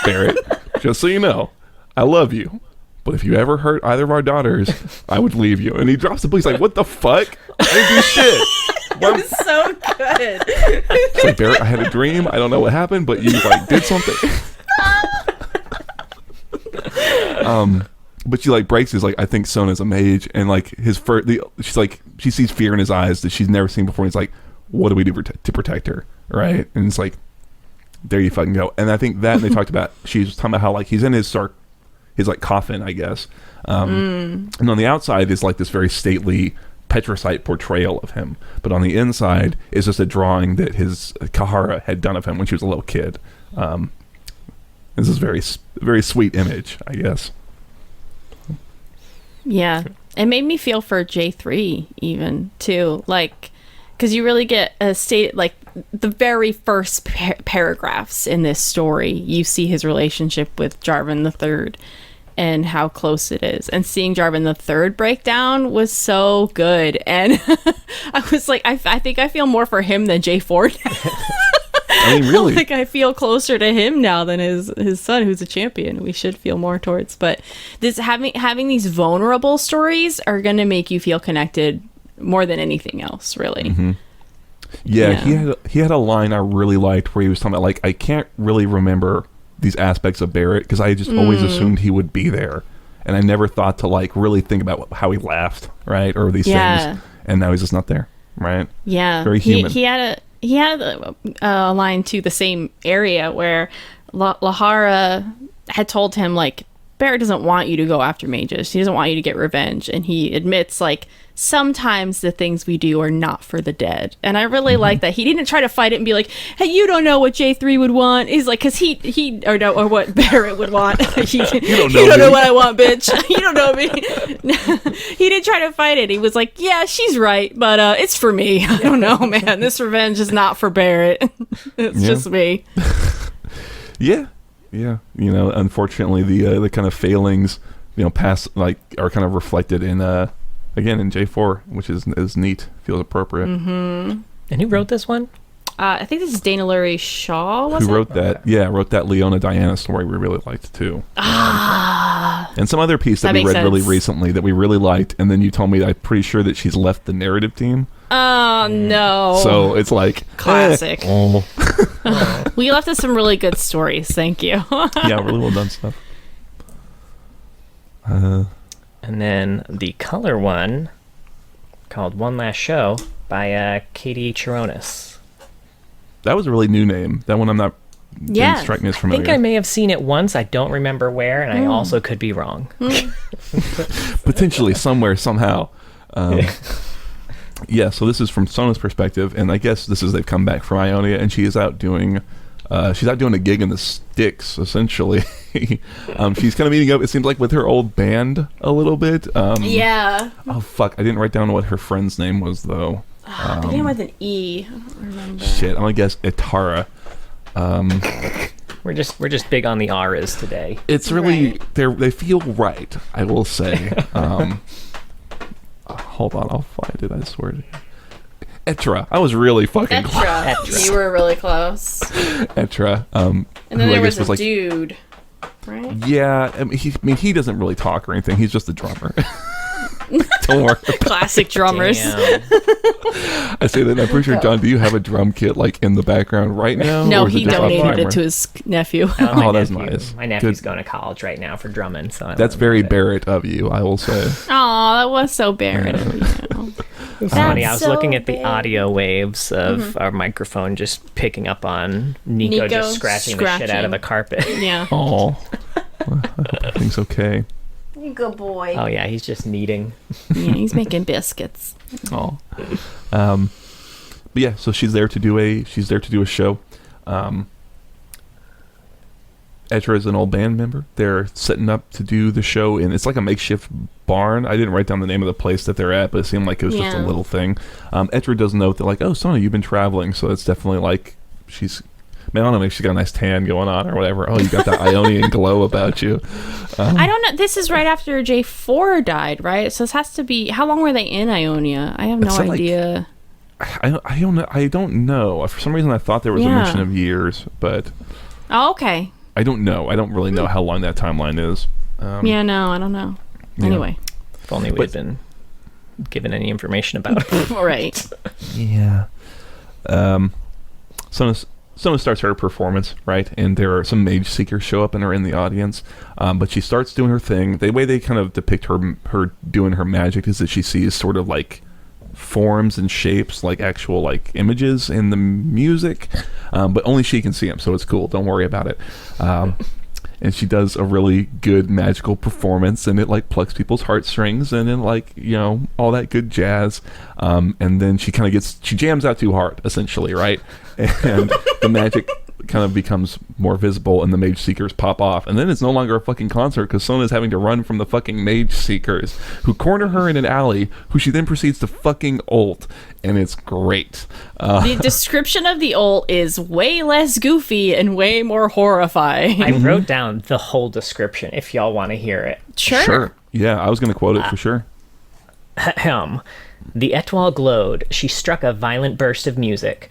S3: Barrett, just so you know, I love you, but if you ever hurt either of our daughters, I would leave you. And he drops the book. He's like, what the fuck? I didn't do shit.
S1: It was so good.
S3: It's like, Barrett, I had a dream. I don't know what happened, but you like did something. But she like breaks his, like, I think Sona's a mage, and like she's like, she sees fear in his eyes that she's never seen before. And he's like, what do we do to protect her? Right? And it's like, there you fucking go. And I think that, and they talked about, she was talking about how, like, he's in his like coffin, I guess. And on the outside is like this very stately petricite portrayal of him, but on the inside is just a drawing that his Kahara had done of him when she was a little kid. This is very, very sweet image, I guess.
S1: Yeah, it made me feel for J3 even too, like, because you really get a state, like the very first paragraphs in this story, you see his relationship with Jarvan III and how close it is, and seeing Jarvan III break down was so good. And I was like, I think I feel more for him than J4.
S3: I mean, really,
S1: like I feel closer to him now than his son, who's a champion. We should feel more towards. But this having these vulnerable stories are going to make you feel connected more than anything else, really.
S3: Mm-hmm. Yeah, he had a line I really liked where he was talking about, like, I can't really remember these aspects of Barrett because I just always assumed he would be there, and I never thought to like really think about how he laughed, right, or these things, and now he's just not there, right?
S1: Yeah,
S3: very human.
S1: He had a line to the same area where Lahara had told him, like, Barrett doesn't want you to go after mages. He doesn't want you to get revenge. And he admits, like, sometimes the things we do are not for the dead. And I really like that. He didn't try to fight it and be like, hey, you don't know what J3 would want. He's like, because or what Barrett would want. you don't know what I want, bitch. You don't know me. He didn't try to fight it. He was like, yeah, she's right, but it's for me. I don't know, man. This revenge is not for Barrett. It's just me.
S3: Yeah. Yeah, you know, unfortunately, the kind of failings, you know, are kind of reflected in again in J4, which is neat, feels appropriate.
S2: Mm-hmm. And who wrote this one?
S1: I think this is Dana Lurie Shaw.
S3: Who wrote that? Yeah, wrote that Leona Diana story we really liked too. And some other piece that we read really recently that we really liked, and then you told me I'm pretty sure that she's left the narrative team.
S1: Oh no!
S3: So it's like
S1: classic. Well, you left us some really good stories. Thank you.
S3: Yeah, really well done stuff.
S2: And then the color one, called One Last Show by Katie Chironis.
S3: That was a really new name. That one didn't strike me as familiar.
S2: I think I may have seen it once. I don't remember where, and I also could be wrong.
S3: Potentially somewhere, somehow. Yeah, so this is from Sona's perspective, and I guess they've come back from Ionia, and she is out doing a gig in the sticks, essentially. She's kind of meeting up, it seems like, with her old band a little bit.
S1: Yeah.
S3: Oh, fuck, I didn't write down what her friend's name was, though.
S1: I think it was an E. I don't remember.
S3: Shit, I'm gonna guess Itara.
S2: We're just big on the R's today.
S3: It's really, they feel right, I will say. Hold on, I'll find it, I swear to you. Etra. I was really fucking close.
S1: Etra. You were really close.
S3: Etra.
S1: And then there was a dude, right?
S3: Yeah, he doesn't really talk or anything. He's just a drummer. Don't worry.
S1: Classic drummers.
S3: I say that, and I'm pretty sure, John, do you have a drum kit like in the background right now?
S1: No, he donated it to his nephew.
S3: Oh, that's nice.
S2: My nephew's going to college right now for drumming, so
S3: that's very Barrett of you, I will say.
S1: Oh, that was so Barrett of you.
S2: It's funny. I was looking at the audio waves of our microphone just picking up on Nico just scratching the shit out of the carpet.
S1: Yeah.
S3: Oh, I hope everything's okay.
S1: You good boy.
S2: Oh yeah, he's just kneading.
S1: Yeah, he's making biscuits.
S3: Oh, but yeah. So she's there to do a show. Etra is an old band member. They're setting up to do the show, and it's like a makeshift barn. I didn't write down the name of the place that they're at, but it seemed like it was just a little thing. Etra does note that, like, oh, Sona, you've been traveling, so it's definitely like she's. Man, I don't know, maybe she's got a nice tan going on or whatever. Oh, you got that Ionian glow about you.
S1: I don't know. This is right after J4 died, right? So this has to be... How long were they in Ionia? I have no idea.
S3: I don't know. For some reason, I thought there was a mention of years, but...
S1: Oh, okay.
S3: I don't know. I don't really know how long that timeline is.
S1: Yeah, no, I don't know. Anyway.
S2: If only we'd been given any information about it.
S1: Right.
S3: Yeah. Sona starts her performance, right? And there are some mage seekers show up and are in the audience. But she starts doing her thing. The way they kind of depict her doing her magic is that she sees sort of like forms and shapes, like actual like images in the music, but only she can see them, so it's cool. Don't worry about it. And she does a really good magical performance, and it like plucks people's heartstrings, and then like, you know, all that good jazz. And then she jams out too hard, essentially, right? And the magic kind of becomes more visible, and the mage seekers pop off, and then it's no longer a fucking concert because Sona's having to run from the fucking mage seekers, who corner her in an alley, who she then proceeds to fucking ult, and it's great.
S1: The description of the ult is way less goofy and way more horrifying.
S2: I wrote down the whole description if y'all want to hear it.
S1: Sure.
S3: Yeah, I was going to quote it for sure.
S2: The étoile glowed. She struck a violent burst of music.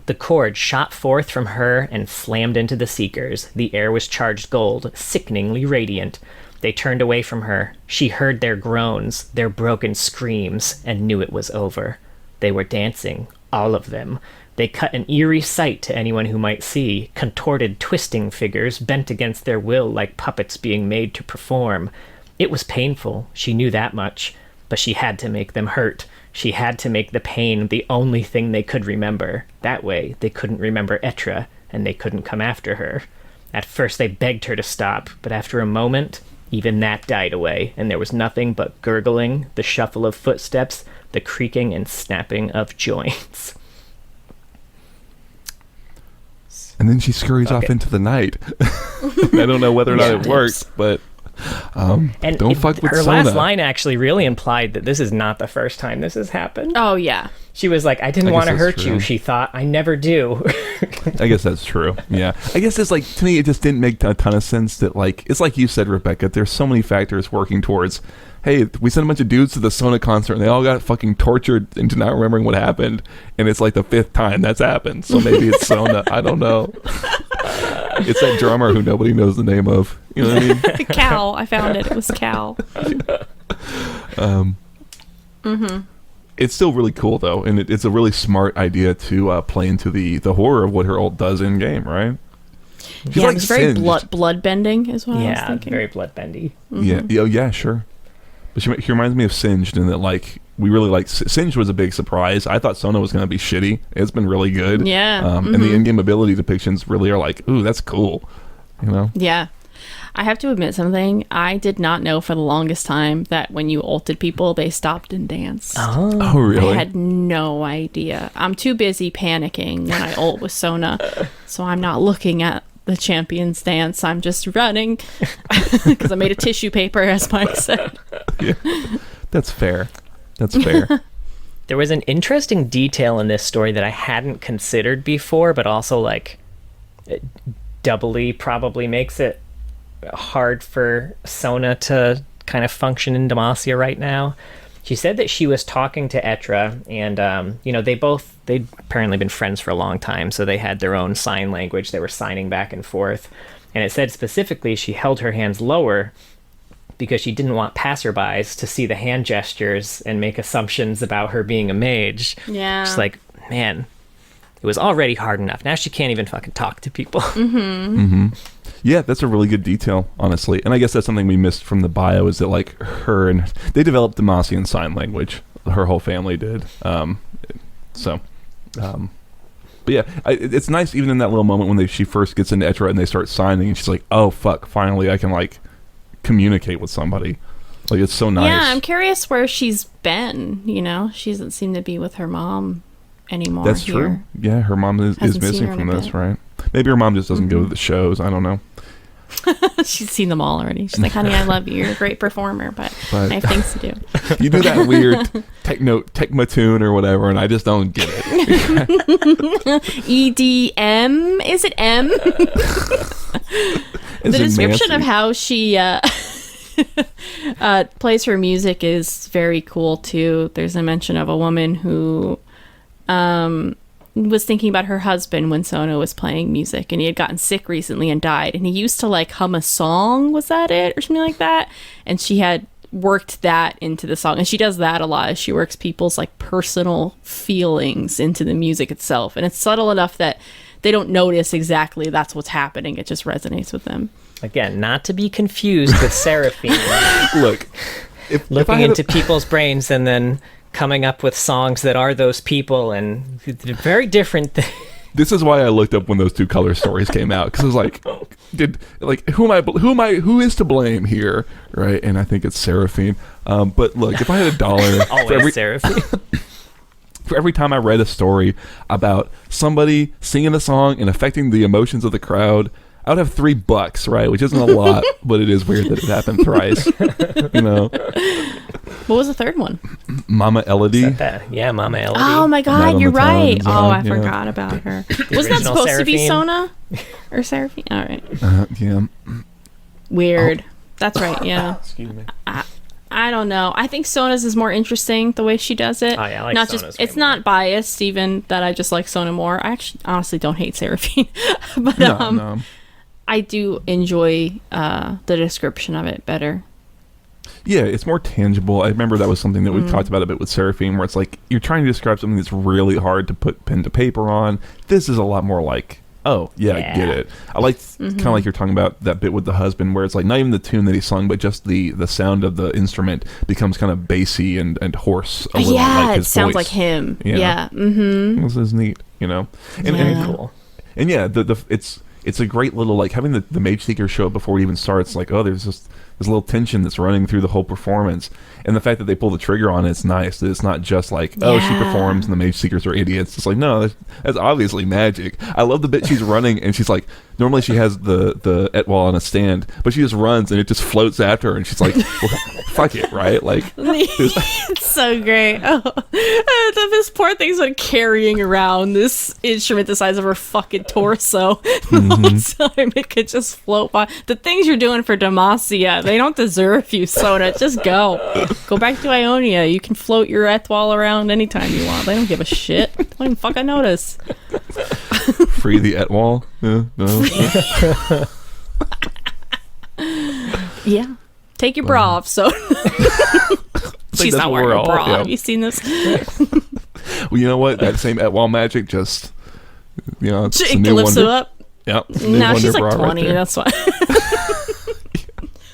S2: The cord shot forth from her and slammed into the seekers. The air was charged gold, sickeningly radiant. They turned away from her. She heard their groans, their broken screams, and knew it was over. They were dancing, all of them. They cut an eerie sight to anyone who might see, contorted, twisting figures bent against their will like puppets being made to perform. It was painful, she knew that much, but she had to make them hurt. She had to make the pain the only thing they could remember. That way, they couldn't remember Etra, and they couldn't come after her. At first, they begged her to stop, but after a moment, even that died away, and there was nothing but gurgling, the shuffle of footsteps, the creaking and snapping of joints.
S3: And then she scurries off into the night. I don't know whether or not it worked, but...
S2: and
S3: don't fuck with
S2: her
S3: Sona.
S2: last line actually really implied that this is not the first time this has happened.
S1: Oh, yeah.
S2: She was like, I didn't want to hurt you. She thought, I never do.
S3: I guess that's true. Yeah. I guess it's like, to me, it just didn't make a ton of sense that, like, it's like you said, Rebecca, there's so many factors working towards, hey, we sent a bunch of dudes to the Sona concert and they all got fucking tortured into not remembering what happened. And it's like the 5th time that's happened. So maybe it's Sona. I don't know. It's that drummer who nobody knows the name of. You know what I mean?
S1: Cal. I found it. It was Cal.
S3: It's still really cool, though. And it's a really smart idea to play into the horror of what her ult does in game, right? She's
S1: yeah,
S3: like
S1: it's very
S3: Singed.
S1: blood bending is what I was thinking.
S2: Very bloodbendy.
S3: Yeah, sure. But she reminds me of Singed in that, like, we really like... Singed was a big surprise. I thought Sona was going to be shitty. It's been really good.
S1: Yeah.
S3: And the in-game ability depictions really are like, ooh, that's cool. You know?
S1: Yeah. I have to admit something. I did not know for the longest time that when you ulted people, they stopped and danced.
S3: Oh, really?
S1: I had no idea. I'm too busy panicking when I ult with Sona, so I'm not looking at the champion's dance. I'm just running because I made a tissue paper, as Mike said.
S3: Yeah. That's fair. That's fair.
S2: There was an interesting detail in this story that I hadn't considered before, but also, like, it doubly probably makes it hard for Sona to kind of function in Demacia right now. She said that she was talking to Etra, and they'd apparently been friends for a long time, so they had their own sign language. They were signing back and forth, and it said specifically she held her hands lower because she didn't want passerbys to see the hand gestures and make assumptions about her being a mage.
S1: Yeah.
S2: Just like, man, it was already hard enough. Now she can't even fucking talk to people.
S3: Yeah, that's a really good detail, honestly. And I guess that's something we missed from the bio, is that, like, her and... They developed Demacian sign language. Her whole family did. But yeah, it's nice even in that little moment when she first gets into Etra and they start signing, and she's like, oh, fuck, finally I can, like, communicate with somebody. Like, it's so nice.
S1: Yeah, I'm curious where she's been, you know? She doesn't seem to be with her mom anymore.
S3: That's true. Yeah, her mom is missing from this, right? Maybe her mom just doesn't go to the shows. I don't know.
S1: She's seen them all already. She's like, honey, I love you. You're a great performer, but I have things to do.
S3: You do that weird techno tune or whatever, and I just don't get it.
S1: EDM? Is it M? The description of how she plays her music is very cool, too. There's a mention of a woman who was thinking about her husband when Sona was playing music, and he had gotten sick recently and died, and he used to, like, hum a song, was that it, or something like that, and she had worked that into the song, and she does that a lot. She works people's, like, personal feelings into the music itself, and it's subtle enough that they don't notice exactly that's what's happening. It just resonates with them.
S2: Again, not to be confused with Seraphine.
S3: Look,
S2: looking into people's brains and then coming up with songs that are those people, and they're very different things.
S3: This is why I looked up when those two color stories came out, because I was like, who is to blame here, right? And I think it's Seraphine. But look, if I had $1
S2: always Seraphine.
S3: For every time I read a story about somebody singing a song and affecting the emotions of the crowd, I would have $3, right? Which isn't a lot, but it is weird that it happened thrice. You know.
S1: What was the third one?
S3: Mama Elodie.
S2: Yeah, Mama Elodie.
S1: Oh my God, you're right. I
S3: yeah.
S1: forgot about her. Wasn't that supposed to be Sona or Seraphine? All right.
S3: Yeah.
S1: Weird. That's right. Yeah.
S3: Excuse me.
S1: I don't know. I think Sona's is more interesting the way she does it.
S2: Oh yeah, I like
S1: not
S2: Sona's
S1: just. It's not biased, even that I just like Sona more. I actually honestly don't hate Seraphine, but
S3: No.
S1: I do enjoy the description of it better.
S3: Yeah, it's more tangible. I remember that was something that we've talked about a bit with Seraphine, where it's like you're trying to describe something that's really hard to put pen to paper on. This is a lot more like, oh, yeah. I get it. I like kind of like you're talking about that bit with the husband, where it's like not even the tune that he sung, but just the sound of the instrument becomes kind of bassy and hoarse a little.
S1: Yeah,
S3: like his
S1: it sounds
S3: voice.
S1: like him.
S3: You know?
S1: Yeah. Mm-hmm.
S3: This is neat, you know? And
S2: cool.
S3: And yeah, it's a great little, like, having the Mage Seeker show up before it even starts, like, oh, there's just this little tension that's running through the whole performance. And the fact that they pull the trigger on it's nice. It's not just like, oh, she performs and the Mage Seekers are idiots. It's like, no, that's obviously magic. I love the bit she's running and she's like, normally she has the Etwall on a stand, but she just runs and it just floats after her and she's like, well, fuck it, right? Like,
S1: it's so great. Oh, this poor thing's been carrying around this instrument the size of her fucking torso the whole time. It could just float by. The things you're doing for Demacia, they don't deserve you, Sona. Just go back to Ionia. You can float your Etwall around anytime you want. They don't give a shit. They don't even fucking notice.
S3: Free the Etwall. Yeah, no.
S1: Yeah. Take your bra off, so she's not wearing a bra. Yeah. Have you seen this?
S3: Well, you know what? That same Etwall magic just, you know, it's a new
S1: lifts
S3: wonder.
S1: it up.
S3: Yep.
S1: No, she's like 20. Right, that's why.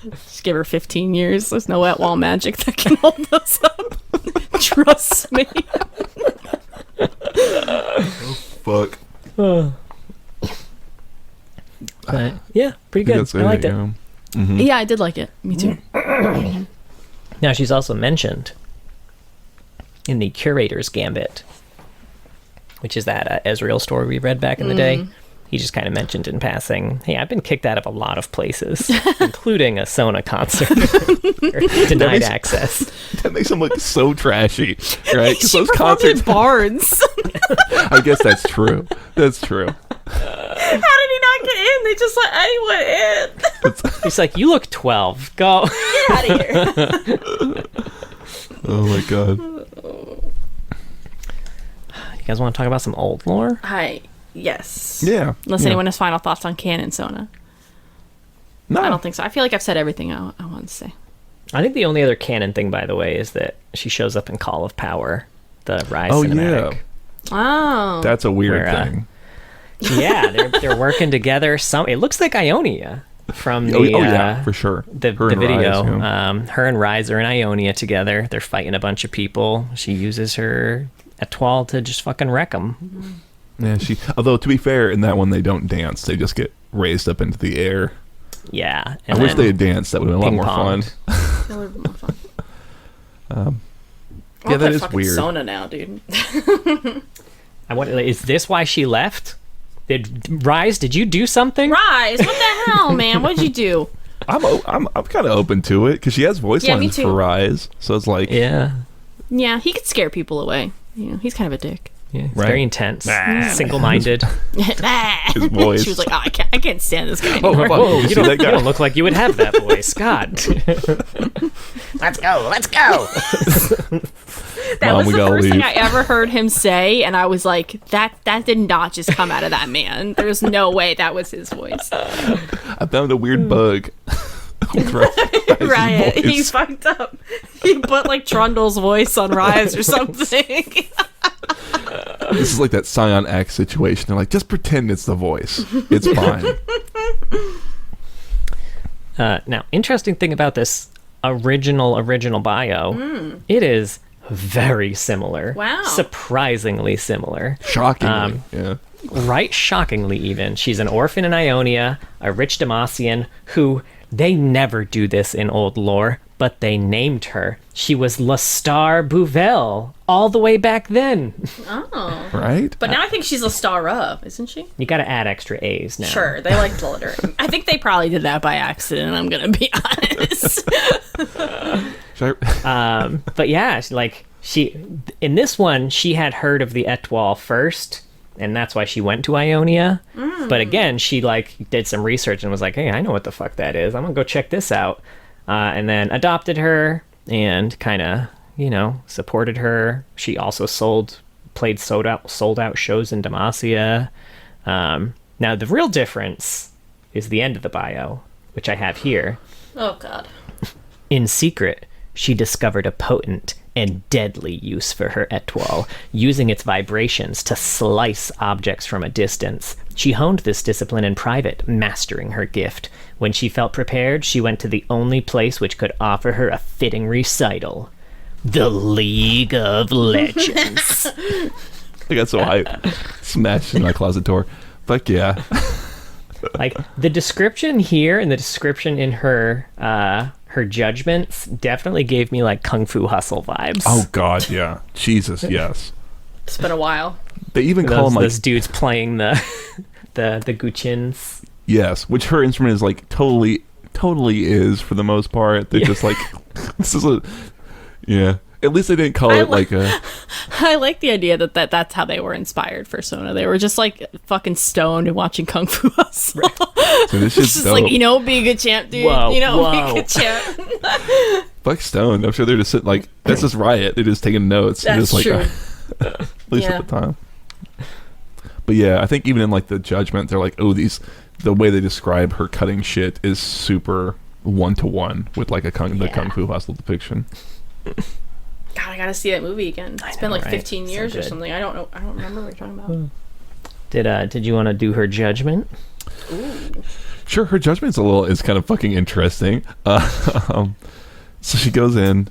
S1: Just give her 15 years. There's no Etwall magic that can hold us up. Trust me.
S3: Oh, fuck.
S2: Yeah, pretty good. I liked it.
S3: Yeah. Mm-hmm.
S1: Yeah, I did like it. Me too.
S2: Now, she's also mentioned in the Curator's Gambit, which is that Ezreal story we read back in the day. He just kind of mentioned in passing, hey, I've been kicked out of a lot of places, including a Sona concert. Denied access.
S3: That makes him look so trashy, right?
S1: Because those concerts... in Barnes.
S3: I guess that's true. That's true.
S1: How did he not get in? They just let anyone in.
S2: He's like, you look 12. Go.
S1: Get out of here.
S3: Oh my god.
S2: You guys want to talk about some old lore?
S1: Yes.
S3: Yeah.
S1: Unless anyone has final thoughts on canon Sona.
S3: No.
S1: I don't think so. I feel like I've said everything I want to say.
S2: I think the only other canon thing, by the way, is that she shows up in Call of Power, the Rise cinematic.
S3: Yeah.
S1: Oh.
S3: That's a weird thing.
S2: Yeah, they're working together. It looks like Ionia from the
S3: for sure.
S2: The video. Rise, her and Rise are in Ionia together. They're fighting a bunch of people. She uses her Etwall to just fucking wreck them.
S3: Yeah, although to be fair, in that one they don't dance; they just get raised up into the air.
S2: Yeah,
S3: I wish they had danced. That would have been a lot more fun.
S1: That would have been more fun.
S3: Yeah, that is weird.
S1: Sona now, dude.
S3: I
S2: wonder, is this why she left? Rise, did you do something?
S1: Rise, what the hell, man? What'd you do?
S3: I'm kind of open to it because she has voice lines for Rise, so it's like
S1: yeah, he could scare people away. You know, he's kind of a dick.
S2: Yeah, it's very intense, single-minded.
S3: His voice.
S1: She was like, oh, I can't stand this guy anymore.
S2: Whoa, you don't look like you would have that voice, God.
S1: Let's go. That was the first thing I ever heard him say, and I was like, that did not just come out of that man. There's no way that was his voice.
S3: I found a weird bug.
S1: Riot. He fucked up. He put like Trundle's voice on Rise or something.
S3: This is like that Scion X situation. They're like, just pretend it's the voice. It's fine.
S2: Now, interesting thing about this original bio, it is very similar.
S1: Wow.
S2: Surprisingly similar.
S3: Shockingly, yeah.
S2: Right, shockingly even. She's an orphan in Ionia, a rich Demacian who, they never do this in old lore, but they named her. She was Lestar Bouvel all the way back then.
S1: Oh.
S3: Right?
S1: But now I think she's Lestar of, isn't she?
S2: You gotta add extra A's now.
S1: Sure, they like glitter. I think they probably did that by accident, I'm gonna be honest.
S2: But yeah, she in this one, she had heard of the Etoile first, and that's why she went to Ionia. But again, she did some research and was like, hey, I know what the fuck that is. I'm gonna go check this out. And then adopted her and kind of, supported her. She also played sold out shows in Demacia. Now, the real difference is the end of the bio, which I have here.
S1: Oh, God.
S2: In secret, she discovered a potent and deadly use for her Etoile, using its vibrations to slice objects from a distance. She honed this discipline in private, mastering her gift. When she felt prepared, she went to the only place which could offer her a fitting recital. The League of Legends.
S3: I got so hyped. Smashed in my closet door. Fuck yeah.
S2: The description here and the description in her judgments definitely gave me Kung Fu Hustle vibes.
S3: Oh God, yeah. Jesus, yes.
S1: It's been a while.
S3: They even call him
S2: those dudes playing the guqins.
S3: Yes, which her instrument is totally is for the most part. They're just this is yeah. At least they didn't call it a.
S1: I like the idea that's how they were inspired for Sona. They were just fucking stoned and watching Kung Fu Hustle.
S3: Right. So this is
S1: just be a good champ, dude.
S2: Whoa,
S1: be a good champ.
S3: Fuck stoned. I'm sure they're just sitting that's just riot. They're just taking notes.
S1: That's
S3: just
S1: true.
S3: At least at the time. But yeah, I think even in the judgment, they're the way they describe her cutting shit is super 1-to-1 with the Kung Fu Hustle depiction.
S1: God, I gotta see that movie again. It's been 15 years or something. I don't know. I don't remember what you're talking
S2: about. Did you want to do her judgment?
S1: Ooh.
S3: Sure, her judgment's is kind of fucking interesting. So she goes in.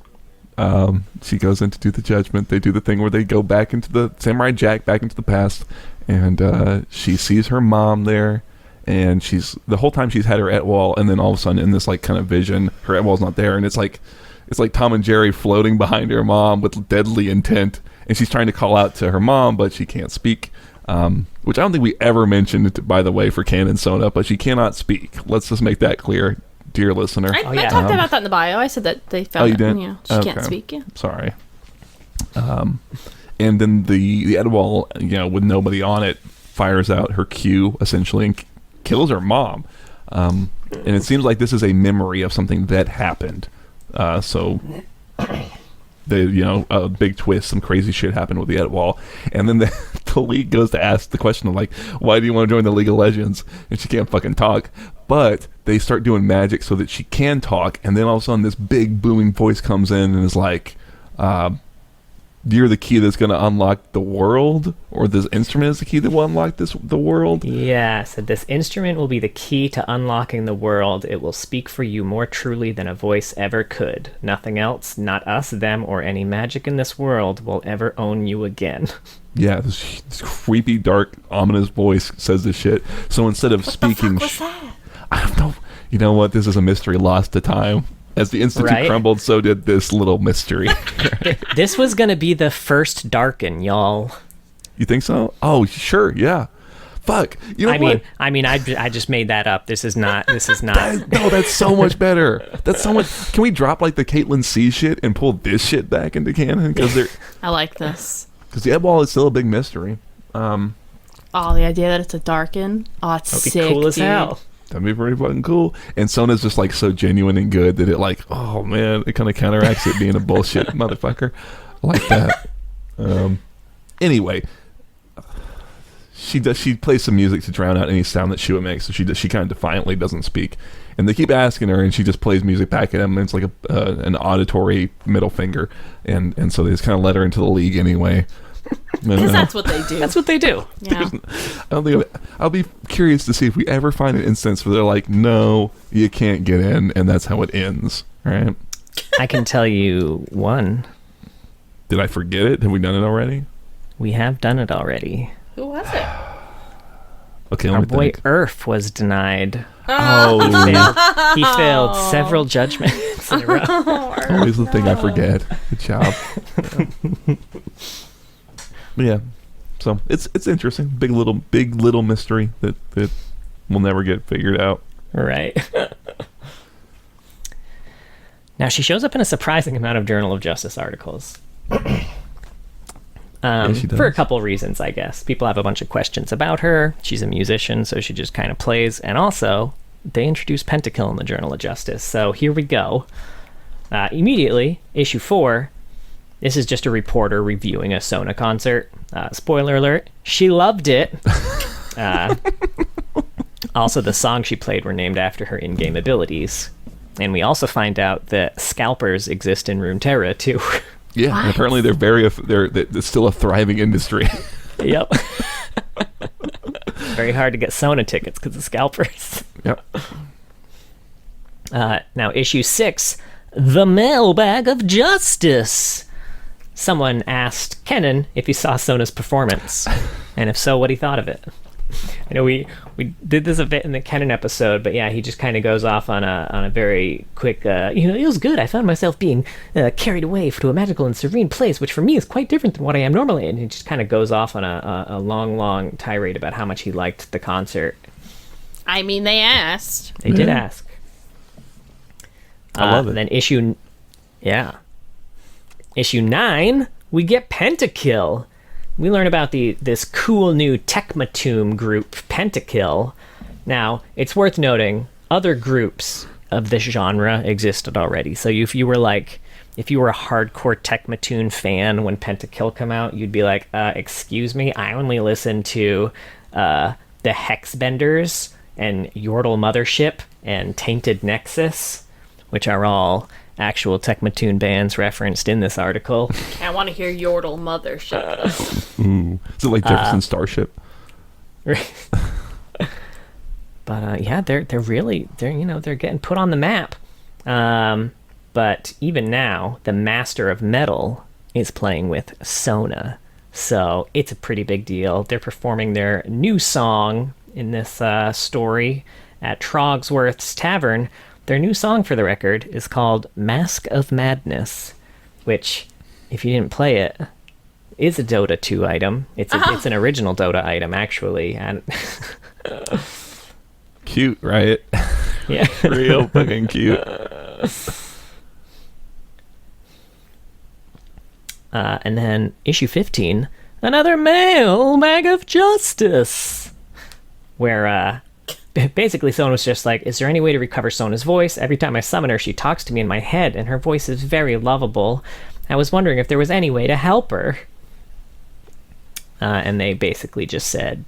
S3: She goes in to do the judgment. They do the thing where they go back into the Samurai Jack, back into the past, and she sees her mom there. And the whole time she's had her Etoile, and then all of a sudden in this kind of vision, her Etoile's not there, and it's like Tom and Jerry floating behind her mom with deadly intent, and she's trying to call out to her mom, but she can't speak. Which I don't think we ever mentioned, by the way, for Canon Sona, but she cannot speak. Let's just make that clear, dear listener.
S1: I talked about that in the bio. I said that they found
S3: you did?
S1: She can't speak. Yeah.
S3: Sorry. And then the Etoile, with nobody on it, fires out her Q essentially and kills her mom. And it seems like this is a memory of something that happened. So a big twist, some crazy shit happened with the Etoile, and then the league goes to ask the question of why do you want to join the League of Legends? And she can't fucking talk, but they start doing magic so that she can talk, and then all of a sudden this big booming voice comes in and is you're the key that's going to unlock the world, or this instrument is the key that will unlock the world?
S2: Yeah, so this instrument will be the key to unlocking the world. It will speak for you more truly than a voice ever could. Nothing else, not us, them, or any magic in this world will ever own you again.
S3: Yeah, this creepy, dark, ominous voice says this shit. So instead of speaking...
S1: What the fuck was that?
S3: I don't know. You know what? This is a mystery lost to time. As the Institute crumbled, so did this little mystery.
S2: This was going to be the first Darken, y'all.
S3: You think so? Oh, sure, yeah. Fuck. You know what?
S2: I just made that up. This is not.
S3: No, that's so much better. That's so much. Can we drop the Caitlyn C shit and pull this shit back into canon? Because
S1: I like this.
S3: Because the Etoile is still a big mystery.
S1: The idea that it's a Darken. Oh, it's
S2: sick,
S1: sick,
S2: cool as hell.
S3: That'd be pretty fucking cool. And Sona's just so genuine and good that it oh man, it kind of counteracts it being a bullshit motherfucker. I like that. Anyway, she plays some music to drown out any sound that Shua makes. So she kind of defiantly doesn't speak. And they keep asking her, and she just plays music back at them. And it's an auditory middle finger. And so they just kind of let her into the league anyway.
S1: Because that's what they do.
S2: That's what they do.
S1: Yeah.
S3: I'll be curious to see if we ever find an instance where they're no, you can't get in, and that's how it ends, right?
S2: I can tell you one.
S3: Did I forget it? Have we done it already?
S2: We have done it already.
S1: Who was it?
S3: Okay,
S2: Our boy Earth was denied.
S3: Oh,
S2: He failed several judgments in a row.
S3: always the thing I forget. Good job. But yeah, so it's interesting. Big little mystery that will never get figured out.
S2: Right. Now she shows up in a surprising amount of Journal of Justice articles. For a couple of reasons, I guess. People have a bunch of questions about her. She's a musician, so she just kind of plays. And also, they introduced Pentakill in the Journal of Justice. So here we go. Immediately, issue 4. This is just a reporter reviewing a Sona concert. Spoiler alert, she loved it. Also, the songs she played were named after her in-game abilities. And we also find out that scalpers exist in Runeterra, too.
S3: Yeah, and apparently it's still a thriving industry.
S2: Yep. Very hard to get Sona tickets because of scalpers.
S3: Yep.
S2: Now, issue 6, The Mailbag of Justice. Someone asked Kenan if he saw Sona's performance, and if so, what he thought of it. I know we did this a bit in the Kenan episode, but yeah, he just kind of goes off on a very quick, it was good. I found myself being carried away to a magical and serene place, which for me is quite different than what I am normally. And he just kind of goes off on a long tirade about how much he liked the concert.
S1: I mean, they asked.
S2: They did ask.
S3: I love it.
S2: Then issue 9, we get Pentakill. We learn about this cool new Tecmatum group, Pentakill. Now, it's worth noting, other groups of this genre existed already. So if you were a hardcore Tecmatum fan when Pentakill come out, you'd be like, excuse me, I only listen to the Hexbenders and Yordle Mothership and Tainted Nexus, which are all actual Tecmatum bands referenced in this article.
S1: I want to hear Yordle Mothership.
S3: Is it like Jefferson Starship?
S2: But yeah, they're getting put on the map. But even now, the Master of Metal is playing with Sona, so it's a pretty big deal. They're performing their new song in this story at Trogsworth's Tavern. Their new song, for the record, is called Mask of Madness, which, if you didn't play it, is a Dota 2 item. It's an original Dota item, actually. And
S3: cute, right?
S2: Yeah.
S3: Real fucking cute.
S2: And then, issue 15, another Mailbag of Justice, where basically Sona was just like, is there any way to recover Sona's voice? Every time I summon her, she talks to me in my head, and her voice is very lovable. I was wondering if there was any way to help her. And they basically just said,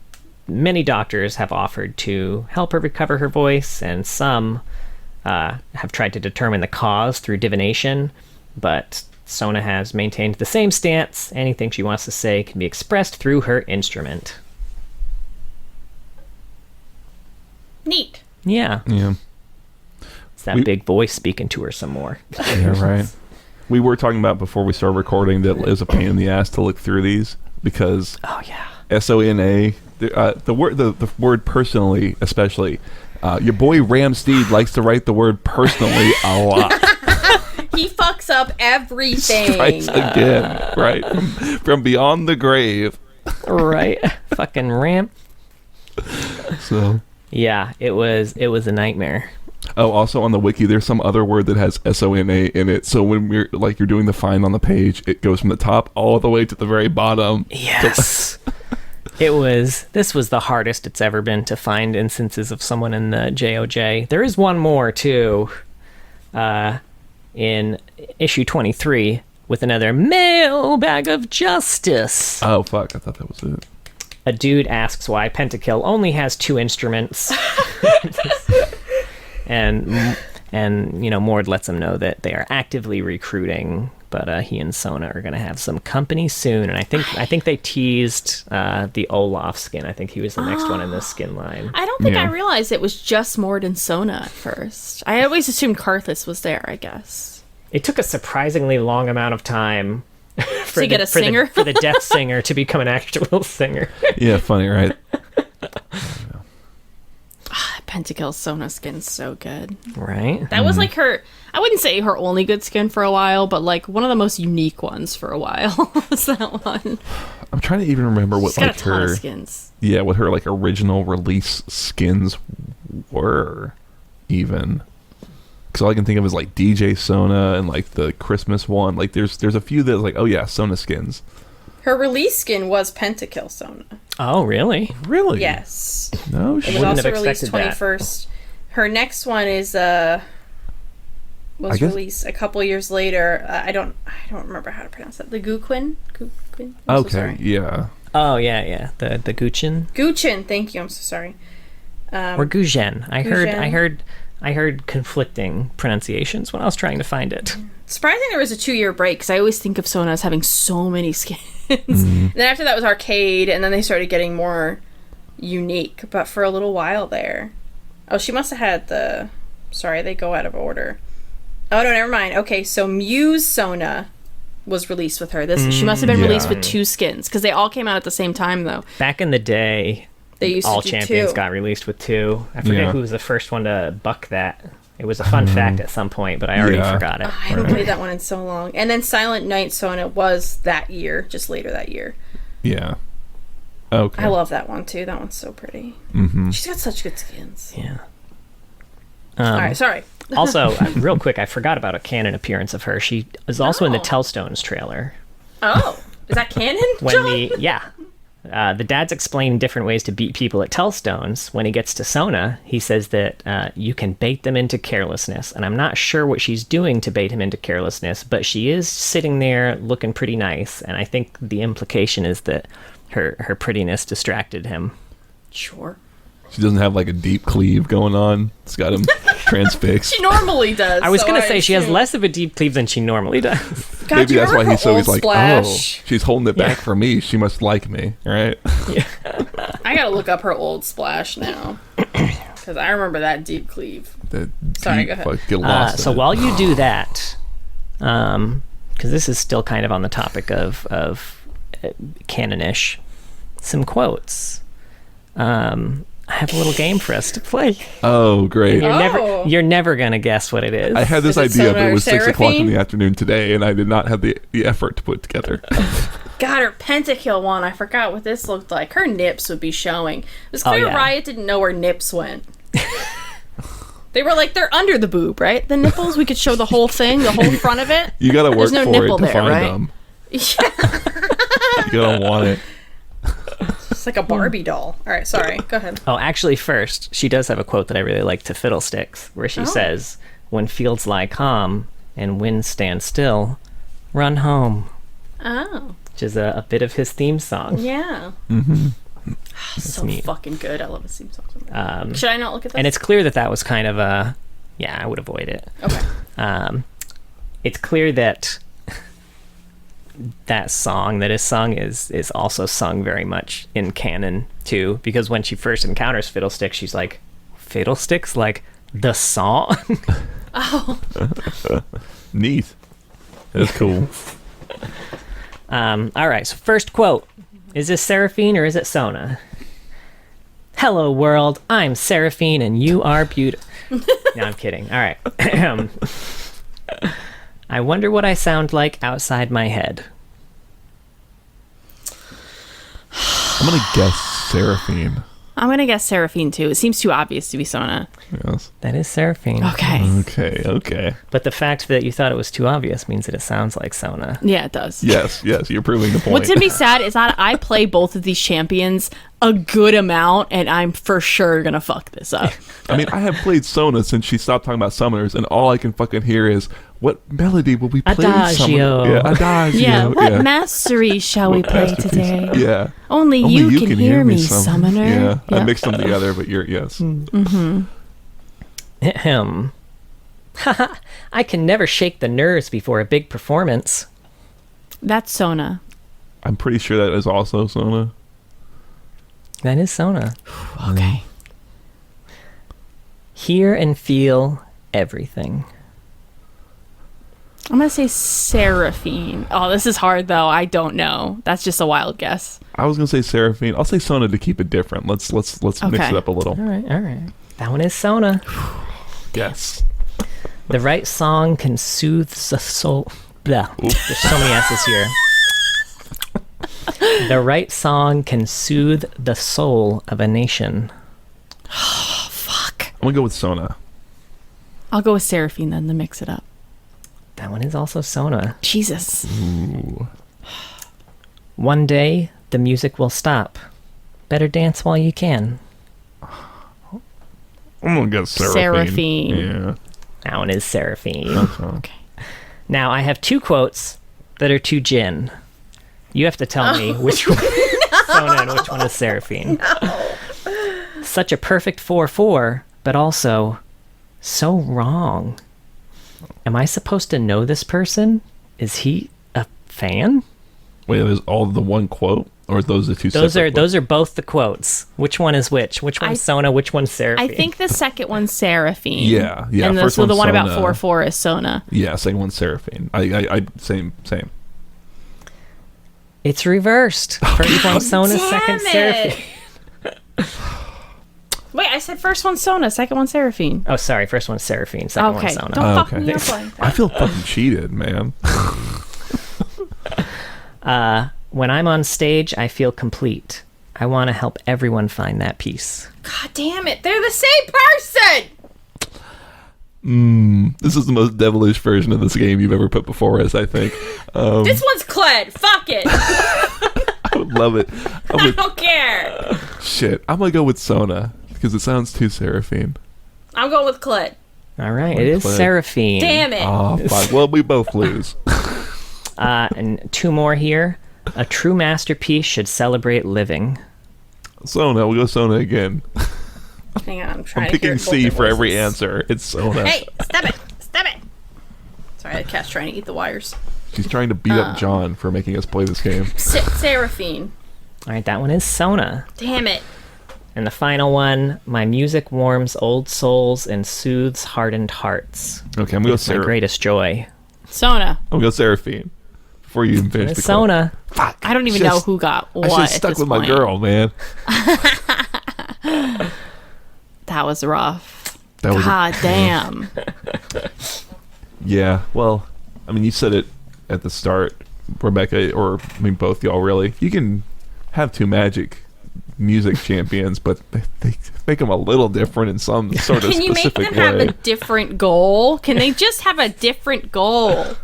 S2: many doctors have offered to help her recover her voice, and some have tried to determine the cause through divination, but Sona has maintained the same stance. Anything she wants to say can be expressed through her instrument.
S1: Neat.
S2: Yeah.
S3: Yeah.
S2: It's that big voice speaking to her some more.
S3: Yeah, right. We were talking about before we started recording that it was a pain in the ass to look through these because Sona, the word personally, especially, your boy Ramsteed likes to write the word personally a lot.
S1: He fucks up everything.
S3: Strikes again, right? From beyond the grave.
S2: Right. Fucking Ram.
S3: So.
S2: Yeah, it was a nightmare.
S3: Oh, also on the wiki, there's some other word that has Sona in it. So when you're doing the find on the page, it goes from the top all the way to the very bottom.
S2: Yes. This was the hardest it's ever been to find instances of someone in the JOJ. There is one more too, in issue 23 with another Mailbag of Justice.
S3: Oh fuck, I thought that was it.
S2: A dude asks why Pentakill only has 2 instruments. and Mord lets him know that they are actively recruiting, but he and Sona are going to have some company soon. And I think they teased the Olaf skin. I think he was the next one in this skin line.
S1: I don't think I realized it was just Mord and Sona at first. I always assumed Karthus was there, I guess.
S2: It took a surprisingly long amount of time
S1: to get a singer?
S2: For the deaf singer to become an actual singer.
S3: Yeah, funny, right?
S1: Pentakill Sona skin's so good.
S2: Right?
S1: That was like her, I wouldn't say her only good skin for a while, but like one of the most unique ones for a while was that one.
S3: I'm trying to even remember what
S1: She's got
S3: like
S1: a ton
S3: her
S1: of skins.
S3: Yeah, what her like original release skins were even. Because all I can think of is like DJ Sona and like the Christmas one. Like there's a few that's like, oh yeah, Sona skins.
S1: Her release skin was Pentakill Sona.
S2: Oh, really?
S3: Really?
S1: Yes.
S3: No
S1: It
S3: shit.
S1: was
S2: Wouldn't
S1: also
S2: have
S1: released
S2: expected that.
S1: 21st. Her next one is was
S3: guess-
S1: released a couple years later. I don't remember how to pronounce that. The Guquin? I'm so
S3: Okay,
S1: sorry.
S3: yeah.
S2: Oh, yeah. The Guchin.
S1: Guchin, thank you. I'm so sorry.
S2: Or Gujen.
S1: Gujen.
S2: I heard conflicting pronunciations when I was trying to find it.
S1: Surprising there was a 2-year break, because I always think of Sona as having so many skins. And then after that was Arcade, and then they started getting more unique. But for a little while there... Oh, she must have had the... Sorry, they go out of order. Oh, no, never mind. Okay, so Muse Sona was released with her. She must have been released with 2 skins, because they all came out at the same time, though.
S2: Back in the day,
S1: They used
S2: all
S1: to do
S2: champions
S1: 2.
S2: got released with 2. I forget
S3: Yeah.
S2: who was the first one to buck that. It was a fun fact at some point, but I already
S3: Yeah.
S2: forgot it.
S1: I haven't played that one in so long. And then Silent Night Sona was that year, just later that year.
S3: Yeah. Okay.
S1: I love that one, too. That one's so pretty.
S3: Mm-hmm.
S1: She's got such good skins.
S2: Yeah.
S1: All right, sorry.
S2: Also, real quick, I forgot about a canon appearance of her. She is also in the
S1: Oh.
S2: Tellstones trailer.
S1: Oh, is that canon?
S2: When
S1: John?
S2: the dad's explaining different ways to beat people at Tellstones. When he gets to Sona, he says that you can bait them into carelessness. And I'm not sure what she's doing to bait him into carelessness, but she is sitting there looking pretty nice. And I think the implication is that her prettiness distracted him.
S1: Sure.
S3: She doesn't have like a deep cleave going on. It's got him transfixed.
S1: She normally does.
S2: I was
S1: so
S2: going to say she has
S1: assume-
S2: less of a deep cleave than she normally does.
S1: God,
S3: Maybe
S1: do you
S3: that's why
S1: remember
S3: he's always
S1: Old
S3: like,
S1: Splash?
S3: oh, she's holding it back for me. She must like me, right?
S1: I gotta look up her Old Splash now. Because I remember that deep cleave. Sorry, go ahead.
S3: Like, get lost
S2: So
S3: in it.
S2: while you do that, because this is still kind of on the topic of canon-ish, some quotes. I have a little game for us to play.
S3: Oh, great.
S2: You're never gonna guess what it is.
S3: I had this
S1: Is it
S3: idea,
S1: Sona
S3: but it
S1: or
S3: was 6 o'clock in
S1: Seraphine?
S3: the afternoon today, and I did not have the effort to put it together.
S1: God, her Pentakill one. I forgot what this looked like. Her nips would be showing. It was clear
S2: yeah.
S1: Riot didn't know where nips went. They were like, they're under the boob, right? The nipples, we could show the whole thing, the whole front of it.
S3: You gotta work
S1: There's no
S3: for
S1: nipple
S3: it to
S1: there,
S3: find
S1: right?
S3: them.
S1: Yeah,
S3: You don't want it.
S1: it's like a Barbie doll. All right, sorry. Go ahead.
S2: Oh, actually, first, she does have a quote that I really like to Fiddlesticks, where she says, "When fields lie calm and winds stand still, run home,"
S1: Oh,
S2: which is a bit of his theme song.
S1: yeah.
S3: Mm-hmm.
S1: So
S2: neat.
S1: fucking good. I love his theme song. So much. Should I not look at this?
S2: And it's clear that was kind of a... Yeah, I would avoid it.
S1: Okay.
S2: It's clear that that song that is sung is also sung very much in canon too, because when she first encounters Fiddlesticks, she's like, Fiddlesticks, like the song.
S1: Oh.
S3: Neat. That's cool.
S2: All right, so first quote, is this Seraphine or is it Sona? Hello world, I'm Seraphine and you are beautiful. No, I'm kidding. All right. I wonder what I sound like outside my head.
S3: I'm gonna guess Seraphine.
S1: I'm going to guess Seraphine, too. It seems too obvious to be Sona.
S3: Yes.
S2: That is Seraphine.
S1: Okay.
S3: Okay.
S2: But the fact that you thought it was too obvious means that it sounds like Sona.
S1: Yeah, it does.
S3: Yes, you're proving the point.
S1: What's going to be sad is that I play both of these champions a good amount, and I'm for sure going to fuck this up.
S3: I mean, I have played Sona since she stopped talking about summoners, and all I can fucking hear is, what melody will we play?
S2: Adagio.
S3: Yeah, Adagio.
S1: Yeah, what mastery shall we play
S3: masterpiece.
S1: today?
S3: Yeah.
S1: Only you can hear me, summoner.
S3: Yeah, I
S1: Yep.
S3: mixed them together, but yes.
S2: Ahem. Haha, I can never shake the nerves before a big performance.
S1: That's Sona.
S3: I'm pretty sure that is also Sona.
S2: That is Sona.
S1: Okay.
S2: Hear and feel everything.
S1: I'm going to say Seraphine. Oh, this is hard, though. I don't know. That's just a wild guess.
S3: I was going to say Seraphine. I'll say Sona to keep it different. Let's mix it up a little.
S2: All right. That one is Sona.
S3: Yes.
S2: The right song can soothe the soul. Blah. There's so many S's here. The right song can soothe the soul of a nation.
S1: Oh, fuck.
S3: I'm going to go with Sona.
S1: I'll go with Seraphine then to mix it up.
S2: That one is also Sona.
S1: Jesus.
S3: Ooh.
S2: One day, the music will stop. Better dance while you can.
S3: I'm going to go Seraphine. Yeah.
S2: That one is Seraphine.
S1: Okay.
S2: Now, I have 2 quotes that are to Jin. You have to tell me which one is Sona and which one is Seraphine. No. Such a perfect 4-4, but also so wrong. Am I supposed to know this person? Is he a fan?
S3: Wait, there's all the one quote? Or are those the two separate
S2: Those are both the quotes. Which one is which? Which one's Sona? Which one's Seraphine?
S1: I think the second one's Seraphine.
S3: Yeah.
S1: And
S3: first
S1: so the one
S3: Sona.
S1: about 4-4 is Sona.
S3: Yeah, second one's Seraphine. I same.
S2: It's reversed. First one's Sona, second Seraphine.
S1: Wait, I said first one's Sona, second one's Seraphine.
S2: Oh, sorry. First one's Seraphine, second one's Sona.
S1: Don't fuck me up like that.
S3: I feel fucking cheated, man.
S2: When I'm on stage, I feel complete. I want to help everyone find that peace.
S1: God damn it, they're the same person!
S3: This is the most devilish version of this game you've ever put before us, I think.
S1: This one's Kled, fuck it!
S3: I would love it.
S1: I don't care!
S3: Shit, I'm gonna go with Sona, because it sounds too Seraphine.
S1: I'm going with Kled.
S2: All right, it is Seraphine.
S1: Damn it!
S3: Oh, fuck. Well, we both lose.
S2: And 2 more here. A true masterpiece should celebrate living.
S3: Sona, we'll go Sona again.
S1: Hang on, I'm trying
S3: I'm
S1: to
S3: picking C for every answer. It's Sona.
S1: Hey, stop it! Stop it! Sorry, the cat's trying to eat the wires.
S3: She's trying to beat up John for making us play this game.
S1: Seraphine.
S2: All right, that one is Sona.
S1: Damn it.
S2: And the final one, my music warms old souls and soothes hardened hearts.
S3: Okay, I'm going to go
S2: It's my
S3: Seraphine.
S2: greatest joy.
S1: Sona.
S3: I'm going to go Seraphine. Before you even finish the quote.
S2: Sona.
S3: Fuck.
S1: I don't even know who got what.
S3: I should have stuck with my girl, man.
S1: That was rough.
S3: God
S1: damn.
S3: Yeah, well, I mean, you said it at the start, Rebecca, or I mean, both y'all really. You can have 2 Magic music champions, but they make them a little different in some sort of specific way.
S1: Can you make them have a different goal? Can they just have a different goal?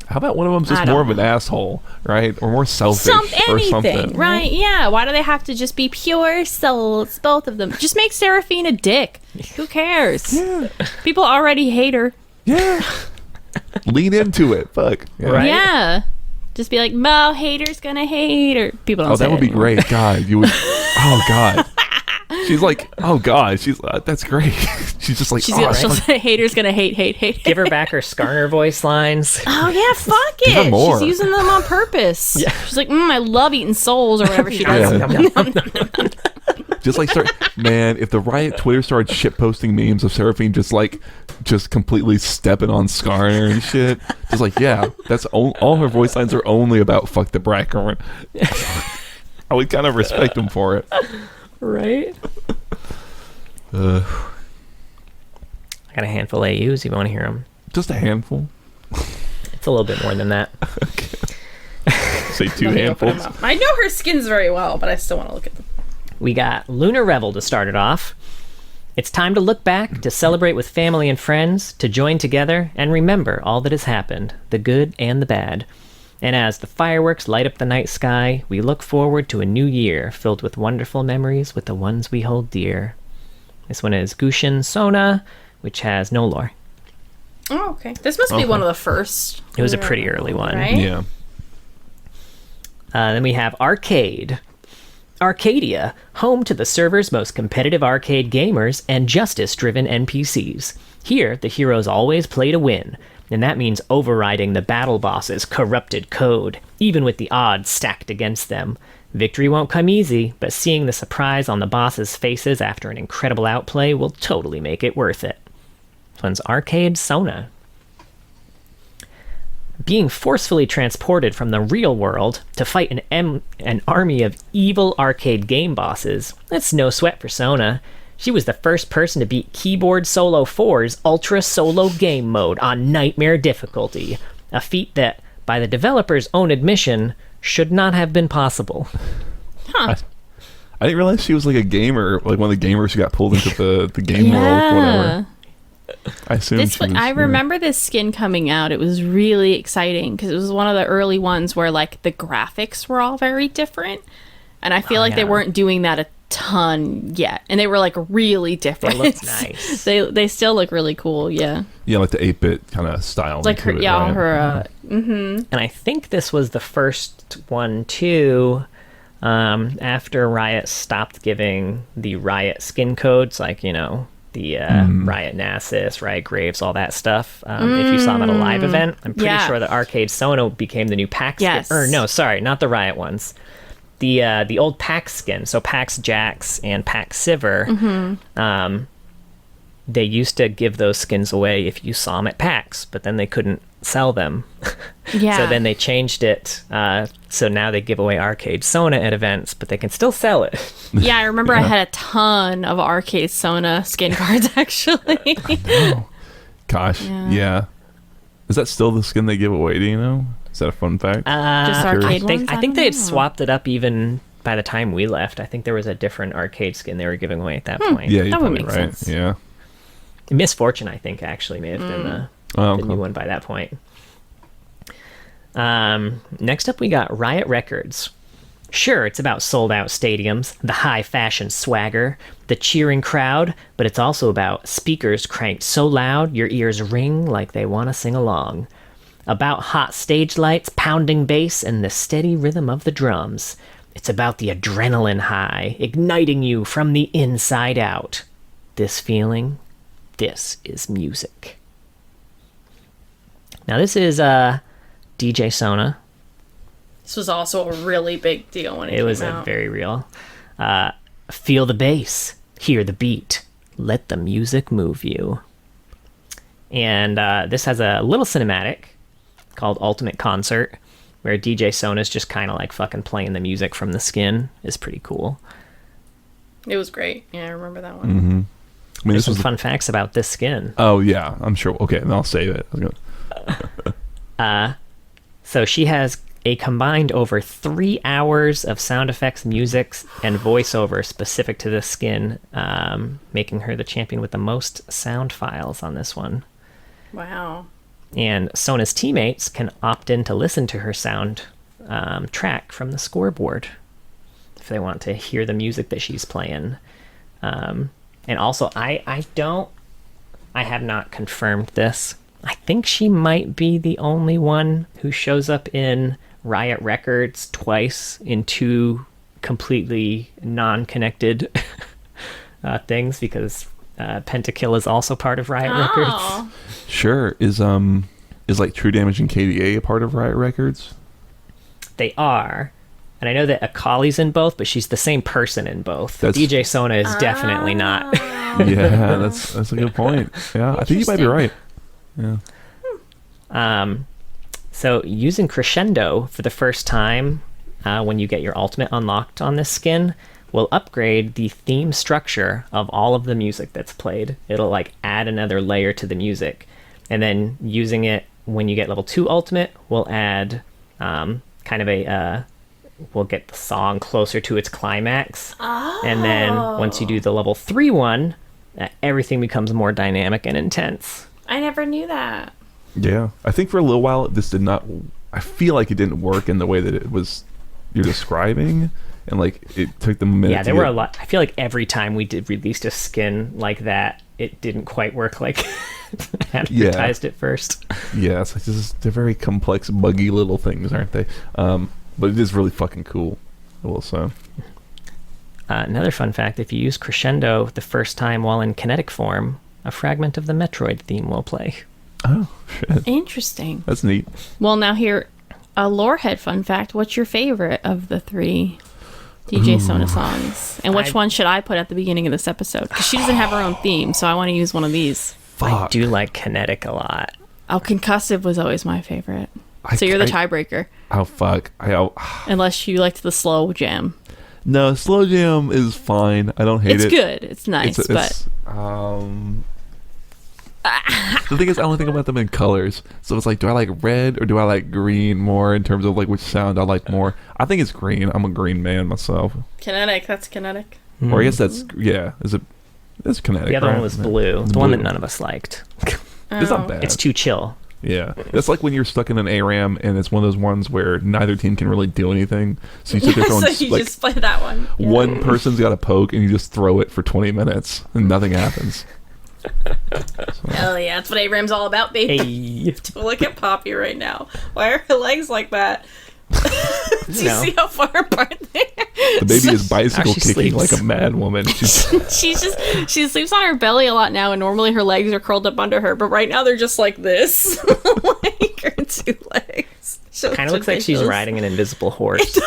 S3: How about one of them's just more of an asshole, right? Or more selfish or something.
S1: Right, yeah. Why do they have to just be pure souls, both of them? Just make Seraphine a dick. Who cares?
S3: Yeah.
S1: People already hate her.
S3: Yeah. Lean into it. Fuck. Yeah.
S2: Right?
S1: Yeah. Just be like, Mo, haters gonna hate her. People don't say
S3: that would be
S1: anymore.
S3: great. God, you would. Oh, God. She's like, oh, God. She's that's great. She's just like,
S1: she'll say, haters gonna hate.
S2: Give her back her Skarner voice lines.
S1: Oh, yeah, fuck
S3: Give her
S1: it.
S3: more.
S1: She's using them on purpose.
S2: Yeah.
S1: She's like, I love eating souls or whatever she does.
S3: Yeah. Just like man, if the Riot Twitter started shitposting memes of Seraphine just completely stepping on Skarner and shit, just like, yeah, that's all her voice lines are only about fuck the Bracken. I would kind of respect him for it.
S2: Right? I got a handful of AUs if you want to hear them.
S3: Just a handful.
S2: It's a little bit more than that.
S3: Say 2 handfuls.
S1: I know her skins very well, but I still want to look at them.
S2: We got Lunar Revel to start it off. It's time to look back, to celebrate with family and friends, to join together and remember all that has happened, the good and the bad. And as the fireworks light up the night sky, we look forward to a new year filled with wonderful memories with the ones we hold dear. This one is Gushin Sona, which has no lore.
S1: Oh, okay. This must be one of the first.
S2: It was a pretty early one.
S1: Right?
S3: Yeah.
S2: Then we have Arcade. Arcadia, home to the server's most competitive arcade gamers and justice-driven NPCs. Here, the heroes always play to win, and that means overriding the battle boss's corrupted code, even with the odds stacked against them. Victory won't come easy, but seeing the surprise on the boss's faces after an incredible outplay will totally make it worth it. This one's Arcade Sona. being forcefully transported from the real world to fight an army of evil arcade game bosses, that's no sweat for Sona. She was the first person to beat Keyboard Solo 4's Ultra Solo Game Mode on Nightmare difficulty, a feat that, by the developer's own admission, should not have been possible.
S1: Huh.
S3: I didn't realize she was like a gamer, like one of the gamers who got pulled into the game world, whatever. I assume
S1: I remember this skin coming out. It was really exciting because it was one of the early ones where like the graphics were all very different, and I feel like they weren't doing that a ton yet, and they were like really different.
S2: They looked nice.
S1: they still look really cool. Yeah,
S3: like the 8-bit kind of style,
S1: like her,
S2: And I think this was the first one too. After Riot stopped giving the Riot skin codes, like the Riot Nasus, Riot Graves, all that stuff. If you saw them at a live event, I'm pretty sure the Arcade Sona became the new PAX skin. Or no, sorry, not the Riot ones. The old PAX skin, so PAX Jax and PAX Sivir, they used to give those skins away if you saw them at PAX, but then they couldn't sell them.
S1: Yeah.
S2: So then they changed it, so now they give away Arcade Sona at events, but they can still sell it.
S1: Yeah, I remember I had a ton of Arcade Sona skin cards, actually.
S3: Gosh, yeah. Is that still the skin they give away, do you know? Is that a fun fact?
S1: Just arcade ones?
S2: I think they had swapped it up even by the time we left. I think there was a different arcade skin they were giving away at that point.
S3: Yeah,
S1: that would make sense.
S3: Yeah.
S2: Misfortune, I think, actually may have been the new one by that point. Next up, we got Riot Records. Sure, it's about sold-out stadiums, the high-fashion swagger, the cheering crowd, but it's also about speakers cranked so loud your ears ring like they want to sing along. About hot stage lights, pounding bass, and the steady rhythm of the drums. It's about the adrenaline high, igniting you from the inside out. This feeling, this is music. Now this is DJ Sona.
S1: This was also a really big deal when it came out.
S2: It was very real. Feel the bass, hear the beat, let the music move you. And this has a little cinematic called Ultimate Concert, where DJ Sona's just kind of like fucking playing the music from the skin. Is pretty cool.
S1: It was great. Yeah, I remember that one.
S3: Mm-hmm. I mean,
S2: There's some fun facts about this skin.
S3: Oh yeah, I'm sure. Okay, then I'll save it.
S2: So she has a combined over 3 hours of sound effects, music, and voiceover specific to this skin, making her the champion with the most sound files on this one.
S1: Wow.
S2: And Sona's teammates can opt in to listen to her sound track from the scoreboard if they want to hear the music that she's playing. And also, I have not confirmed this. I think she might be the only one who shows up in Riot Records twice in 2 completely non-connected things, because Pentakill is also part of Riot Records.
S3: Sure. Is like True Damage and KDA a part of Riot Records?
S2: They are. And I know that Akali's in both, but she's the same person in both. DJ Sona is definitely not.
S3: Yeah, that's a good point. Yeah, I think you might be right. Yeah.
S2: So using Crescendo for the first time when you get your ultimate unlocked on this skin will upgrade the theme structure of all of the music that's played. It'll like add another layer to the music. And then using it when you get level 2 ultimate will add kind of we'll get the song closer to its climax. And then once you do the level 3 one, everything becomes more dynamic and intense.
S1: I never knew that.
S3: Yeah, I think for a little while this did not. I feel like it didn't work in the way that it was you're describing, and like it took them a minute.
S2: Yeah, there were a lot. I feel like every time we did released a skin like that, it didn't quite work like advertised at first.
S3: Yeah, it's like they're very complex, buggy little things, aren't they? But it is really fucking cool. I will say.
S2: Another fun fact: if you use Crescendo the first time while in kinetic form, a fragment of the Metroid theme will play.
S3: Oh, shit.
S1: Interesting.
S3: That's neat.
S1: Well, now here, a Lorehead fun fact. What's your favorite of the 3 DJ Sona songs? And which one should I put at the beginning of this episode? Because she doesn't have her own theme, so I want to use one of these.
S3: Fuck.
S2: I do like Kinetic a lot.
S1: Oh, Concussive was always my favorite. So you're the tiebreaker.
S3: Oh, fuck.
S1: Unless you liked the slow jam.
S3: No, slow jam is fine. I don't hate it.
S1: It's good. It's nice, but...
S3: The thing is, I only think about them in colors. So it's like, do I like red or do I like green more in terms of like which sound I like more? I think it's green. I'm a green man myself.
S1: Kinetic. That's Kinetic.
S3: Or I guess that's, yeah. It's Kinetic.
S2: The other one was blue. The one that none of us liked.
S3: It's not bad.
S2: It's too chill.
S3: Yeah. That's like when you're stuck in an ARAM and it's one of those ones where neither team can really do anything. So you sit there throwing,
S1: so you just play that one.
S3: Yeah. One person's got a poke and you just throw it for 20 minutes and nothing happens.
S1: Hell yeah, that's what ARAM's all about, baby.
S2: Hey.
S1: Look at Poppy right now. Why are her legs like that? Do you see how far apart they are?
S3: The baby is bicycle kicking
S2: sleeps
S3: like a mad woman.
S1: She sleeps on her belly a lot now, and normally her legs are curled up under her, but right now they're just like this. Like her two legs.
S2: Kind of looks like she's riding an invisible horse.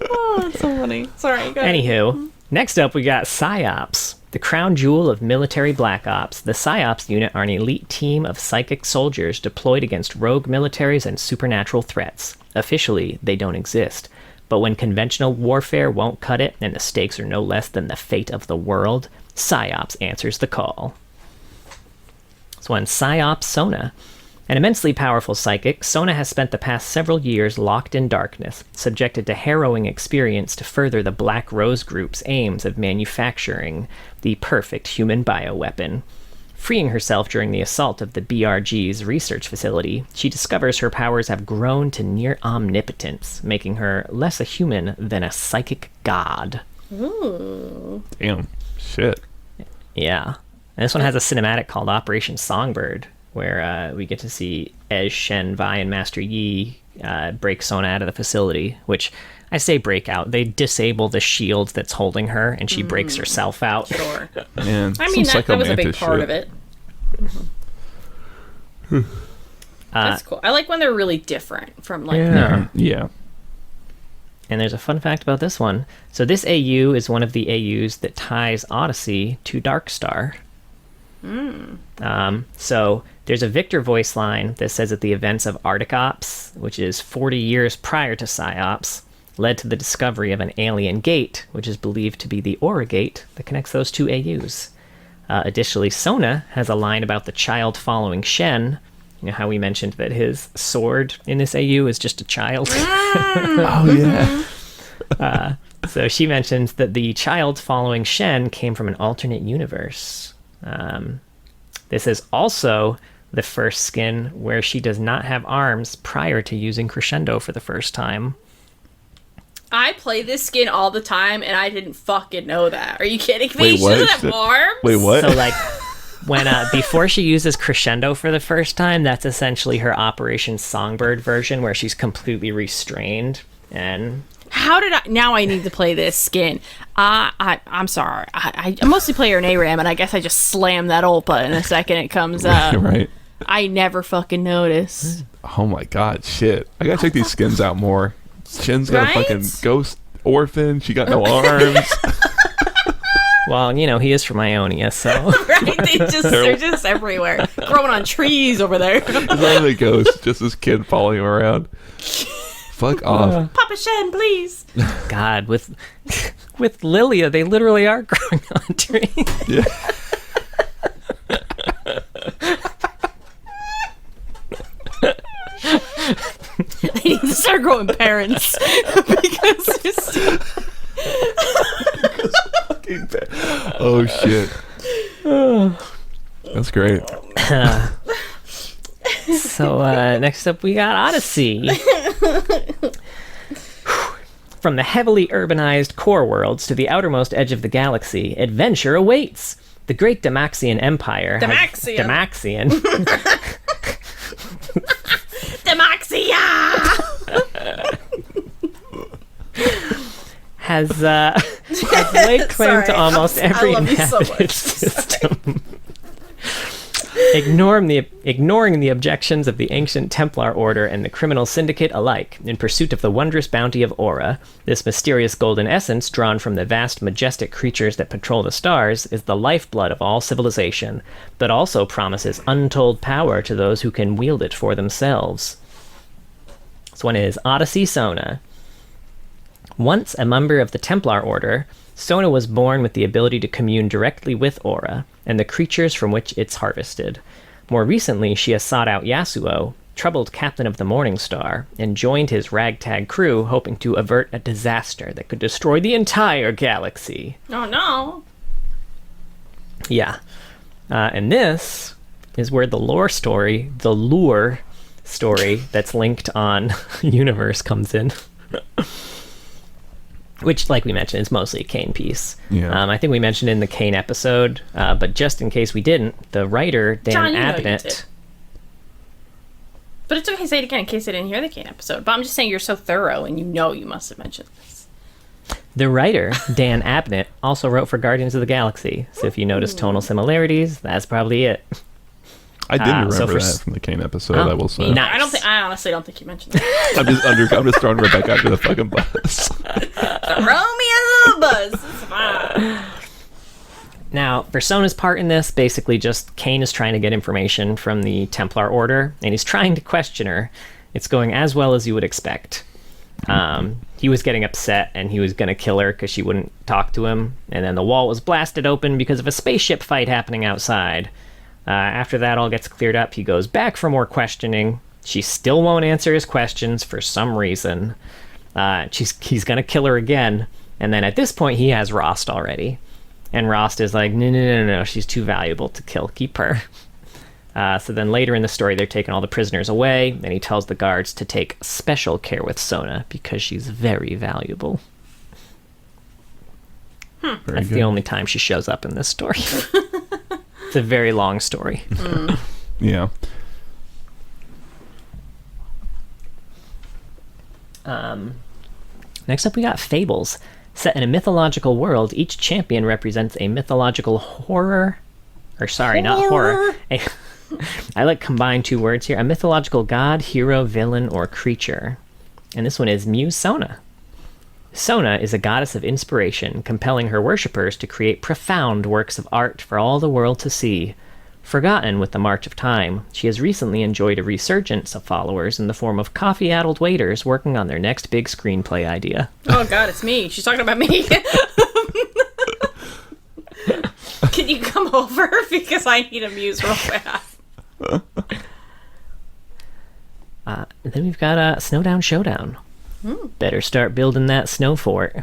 S1: Oh, that's so funny. Sorry, go ahead.
S2: Anywho, next up we got PsyOps. The crown jewel of military black ops, the PsyOps unit are an elite team of psychic soldiers deployed against rogue militaries and supernatural threats. Officially, they don't exist. But when conventional warfare won't cut it and the stakes are no less than the fate of the world, PsyOps answers the call. So on PsyOps Sona. An immensely powerful psychic, Sona has spent the past several years locked in darkness, subjected to harrowing experience to further the Black Rose Group's aims of manufacturing the perfect human bioweapon. Freeing herself during the assault of the BRG's research facility, she discovers her powers have grown to near omnipotence, making her less a human than a psychic god.
S1: Ooh.
S3: Damn. Shit.
S2: Yeah. And this one has a cinematic called Operation Songbird, where we get to see Ez, Shen, Vi, and Master Yi break Sona out of the facility, which I say break out. They disable the shield that's holding her, and she breaks herself out.
S1: Sure.
S3: Man,
S1: I mean, that was a big part of it. That's cool. I like when they're really different from, like...
S3: Yeah.
S2: And there's a fun fact about this one. So this AU is one of the AUs that ties Odyssey to Darkstar. So there's a Victor voice line that says that the events of Arctic Ops, which is 40 years prior to PsyOps, led to the discovery of an alien gate, which is believed to be the Aura Gate that connects those two AUs. Additionally, Sona has a line about the child following Shen. You know how we mentioned that his sword in this AU is just a child?
S3: Oh, yeah.
S2: So she mentions that the child following Shen came from an alternate universe. This is also the first skin where she does not have arms prior to using Crescendo for the first time.
S1: I play this skin all the time, and I didn't fucking know that. Are you kidding me?
S3: Wait,
S1: She
S3: what?
S1: doesn't have arms?
S3: Wait, what?
S2: So, like, when before she uses Crescendo for the first time, that's essentially her Operation Songbird version, where she's completely restrained. And
S1: how did I... Now I need to play this skin. I'm sorry. I mostly play her in ARAM, and I guess I just slam that Ulpa in the second it comes up.
S3: Right.
S1: I never fucking noticed.
S3: Oh my god, shit. I gotta check these skins out more. Shen's got a fucking ghost orphan. She got no arms.
S2: well, you know, he is from Ionia, so...
S1: Right? They're just everywhere. Growing on trees over there.
S3: It's not even a ghost, just this kid following him around. Fuck off.
S1: Papa Shen, please.
S2: God, with Lilia, they literally are growing on trees.
S3: Yeah.
S1: They need to start growing parents. Because it's so...
S3: Oh, shit. That's great.
S2: So, next up we got Odyssey. From the heavily urbanized core worlds to the outermost edge of the galaxy, adventure awaits. The great Damaxian Empire Damaxian! has laid claim to almost every inhabited system. ignoring the objections of the ancient Templar Order and the criminal syndicate alike, in pursuit of the wondrous bounty of aura. This mysterious golden essence, drawn from the vast, majestic creatures that patrol the stars, is the lifeblood of all civilization, but also promises untold power to those who can wield it for themselves. This one is Odyssey Sona. Once a member of the Templar Order, Sona was born with the ability to commune directly with aura and the creatures from which it's harvested. More recently, she has sought out Yasuo, troubled captain of the Morning Star, and joined his ragtag crew, hoping to avert a disaster that could destroy the entire galaxy.
S1: Oh no!
S2: Yeah. And this is where the lure story that's linked on Universe comes in. Which, like we mentioned, is mostly a Kane piece.
S3: Yeah.
S2: I think we mentioned in the Kane episode, but just in case we didn't, the writer, Dan Abnett...
S1: But it's okay, say it again in case I didn't hear the Kane episode. But I'm just saying you're so thorough, and you must have mentioned this.
S2: The writer, Dan Abnett, also wrote for Guardians of the Galaxy. So if you notice tonal similarities, that's probably it.
S3: I didn't remember that from the Kane episode, I will say.
S2: Nice.
S1: I honestly don't think you mentioned that.
S3: I'm just throwing Rebecca under the fucking bus.
S1: Throw me under the bus. It's fine.
S2: Now, for Sona's part in this, basically just Kane is trying to get information from the Templar Order, and he's trying to question her. It's going as well as you would expect. He was getting upset, and he was going to kill her because she wouldn't talk to him, and then the wall was blasted open because of a spaceship fight happening outside. After that all gets cleared up, he goes back for more questioning. She still won't answer his questions for some reason. He's going to kill her again. And then at this point, he has Rost already. And Rost is like, no, she's too valuable to kill. Keep her. So then later in the story, they're taking all the prisoners away. And he tells the guards to take special care with Sona because she's very valuable. That's the only time she shows up in this story. It's a very long story.
S3: Yeah.
S2: Next up, we got Fables. Set in a mythological world, each champion represents a mythological horror. Or sorry, not horror. I like combine two words here. A mythological god, hero, villain, or creature. And this one is Muse Sona. Sona is a goddess of inspiration, compelling her worshippers to create profound works of art for all the world to see. Forgotten with the march of time, she has recently enjoyed a resurgence of followers in the form of coffee-addled waiters working on their next big screenplay idea.
S1: Oh god, it's me. She's talking about me. Can you come over? Because I need a muse real fast.
S2: Then we've got a Snowdown Showdown. Better start building that snow fort.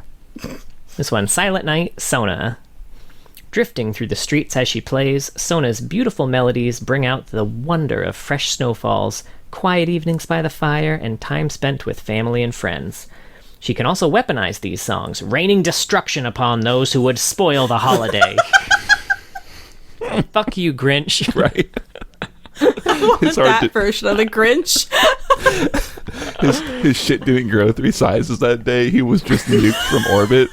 S2: This one, Silent Night, Sona. Drifting through the streets as she plays, Sona's beautiful melodies bring out the wonder of fresh snowfalls, quiet evenings by the fire, and time spent with family and friends. She can also weaponize these songs, raining destruction upon those who would spoil the holiday. Fuck you, Grinch.
S3: Right.
S1: I want that version of the Grinch.
S3: His shit didn't grow 3 sizes that day. He was just nuked from orbit.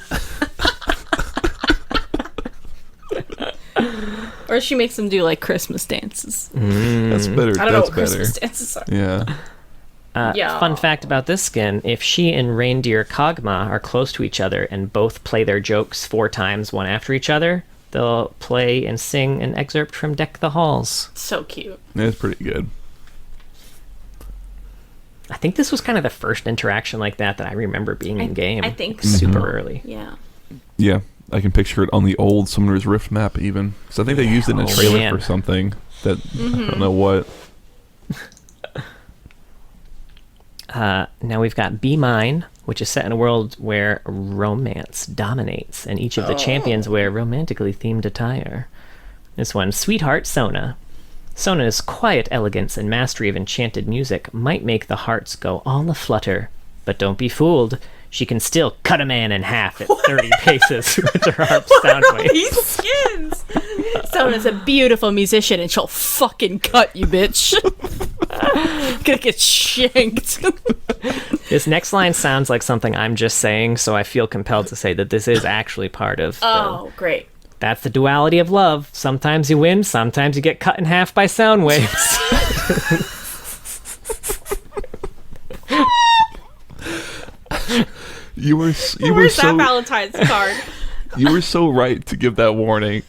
S1: Or she makes them do like Christmas dances.
S3: That's better.
S1: I don't know what Christmas dances are.
S3: Yeah.
S2: Fun fact about this skin, if she and reindeer Kog'Maw are close to each other and both play their jokes 4 times, one after each other, they'll play and sing an excerpt from Deck the Halls.
S1: So cute.
S3: It's pretty good.
S2: I think this was kind of the first interaction like that I remember being in game.
S1: I think
S2: super early.
S1: Yeah.
S3: Yeah, I can picture it on the old Summoner's Rift map even. So I think they used it in a trailer for something that I don't know what.
S2: Now we've got Be Mine, which is set in a world where romance dominates, and each of the champions wear romantically themed attire. This one, Sweetheart Sona. Sona's quiet elegance and mastery of enchanted music might make the hearts go all a-flutter, but don't be fooled. She can still cut a man in half at 30 paces with her harp sound waves.
S1: These skins! Sona's a beautiful musician and she'll fucking cut you, bitch. Gonna get shanked.
S2: This next line sounds like something I'm just saying, so I feel compelled to say that this is actually part of
S1: Oh, great.
S2: That's the duality of love. Sometimes you win, sometimes you get cut in half by sound waves.
S3: You were
S1: Where's
S3: so
S1: that Valentine's card?
S3: You were so right to give that warning.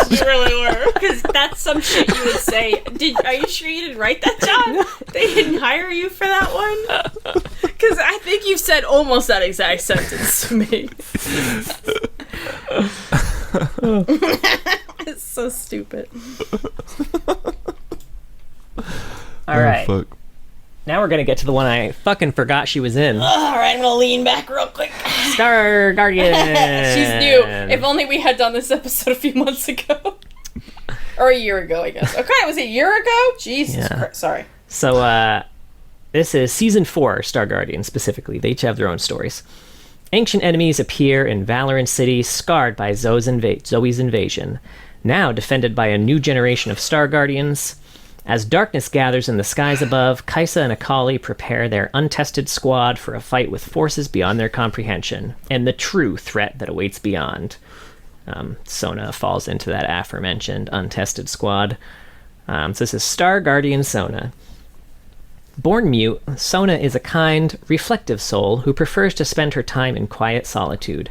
S1: You really were, because that's some shit you would say. Are you sure you didn't write that, John? They didn't hire you for that one? Because I think you've said almost that exact sentence to me. It's so stupid.
S2: All right.
S3: Fuck.
S2: Now we're going to get to the one I fucking forgot she was in.
S1: All right, I'm going to lean back real quick.
S2: Star Guardian.
S1: She's new. If only we had done this episode a few months ago. Or a year ago, I guess. Okay, was it a year ago? Jesus Christ. Sorry.
S2: So, this is Season 4, Star Guardian, specifically. They each have their own stories. Ancient enemies appear in Valoran City, scarred by Zoe's invasion. Now defended by a new generation of Star Guardians. As darkness gathers in the skies above, Kaisa and Akali prepare their untested squad for a fight with forces beyond their comprehension, and the true threat that awaits beyond. Sona falls into that aforementioned untested squad. So this is Star Guardian Sona. Born mute, Sona is a kind, reflective soul who prefers to spend her time in quiet solitude.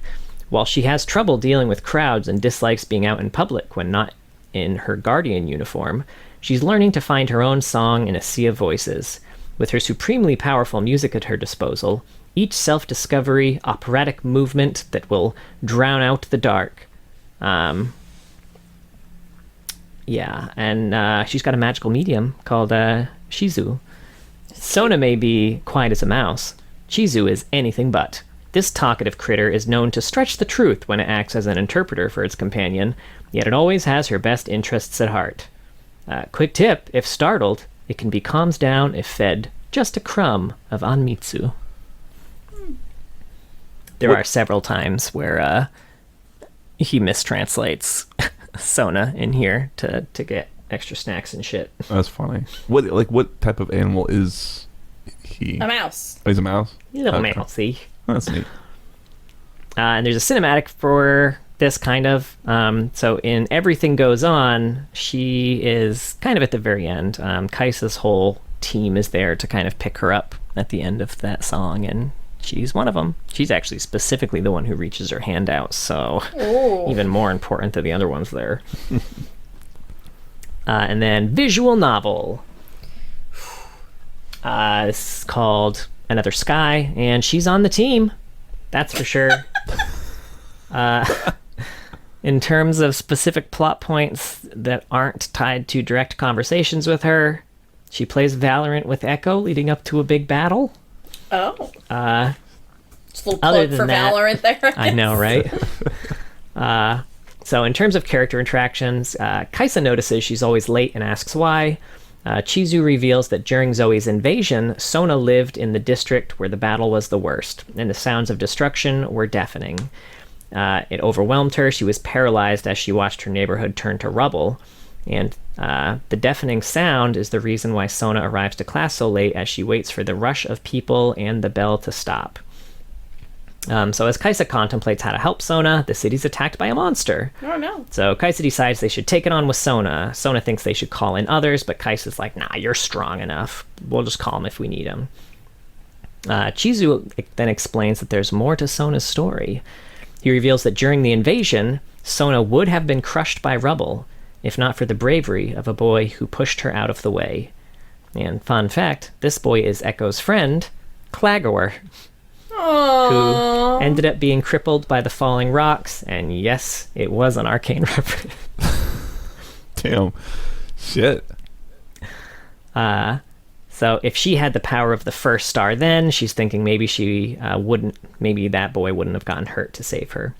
S2: While she has trouble dealing with crowds and dislikes being out in public when not in her Guardian uniform, she's learning to find her own song in a sea of voices. With her supremely powerful music at her disposal, each self-discovery, operatic movement that will drown out the dark. She's got a magical medium called Shizu. Sona may be quiet as a mouse. Shizu is anything but. This talkative critter is known to stretch the truth when it acts as an interpreter for its companion, yet it always has her best interests at heart. Quick tip, if startled, it can be calmed down if fed just a crumb of Anmitsu. There are several times where he mistranslates Sona in here to get extra snacks and shit.
S3: That's funny. What type of animal is he?
S1: A mouse.
S3: Oh, he's a mouse?
S2: He's a little mousey.
S3: That's neat.
S2: And there's a cinematic for this kind of. So in Everything Goes On, she is kind of at the very end. Kaisa's whole team is there to kind of pick her up at the end of that song, and she's one of them. She's actually specifically the one who reaches her hand out, so even more important than the other ones there. And then visual novel. This is called Another Sky, and she's on the team. That's for sure. In terms of specific plot points that aren't tied to direct conversations with her, she plays Valorant with Echo leading up to a big battle.
S1: Oh. Just a little
S2: other
S1: plug for
S2: that,
S1: Valorant there.
S2: I know, right? So in terms of character interactions, Kaisa notices she's always late and asks why. Chizu reveals that during Zoe's invasion, Sona lived in the district where the battle was the worst, and the sounds of destruction were deafening. It overwhelmed her. She was paralyzed as she watched her neighborhood turn to rubble. And the deafening sound is the reason why Sona arrives to class so late, as she waits for the rush of people and the bell to stop. So as Kaisa contemplates how to help Sona, the city's attacked by a monster.
S1: Oh, no.
S2: So Kaisa decides they should take it on with Sona. Sona thinks they should call in others, but Kaisa's like, nah, you're strong enough. We'll just call him if we need him. Chizu then explains that there's more to Sona's story. He reveals that during the invasion, Sona would have been crushed by rubble, if not for the bravery of a boy who pushed her out of the way. And fun fact, this boy is Echo's friend, Clagor, who ended up being crippled by the falling rocks, and yes, it was an arcane reference.
S3: Damn. Shit.
S2: So if she had the power of the first star then, she's thinking maybe maybe that boy wouldn't have gotten hurt to save her.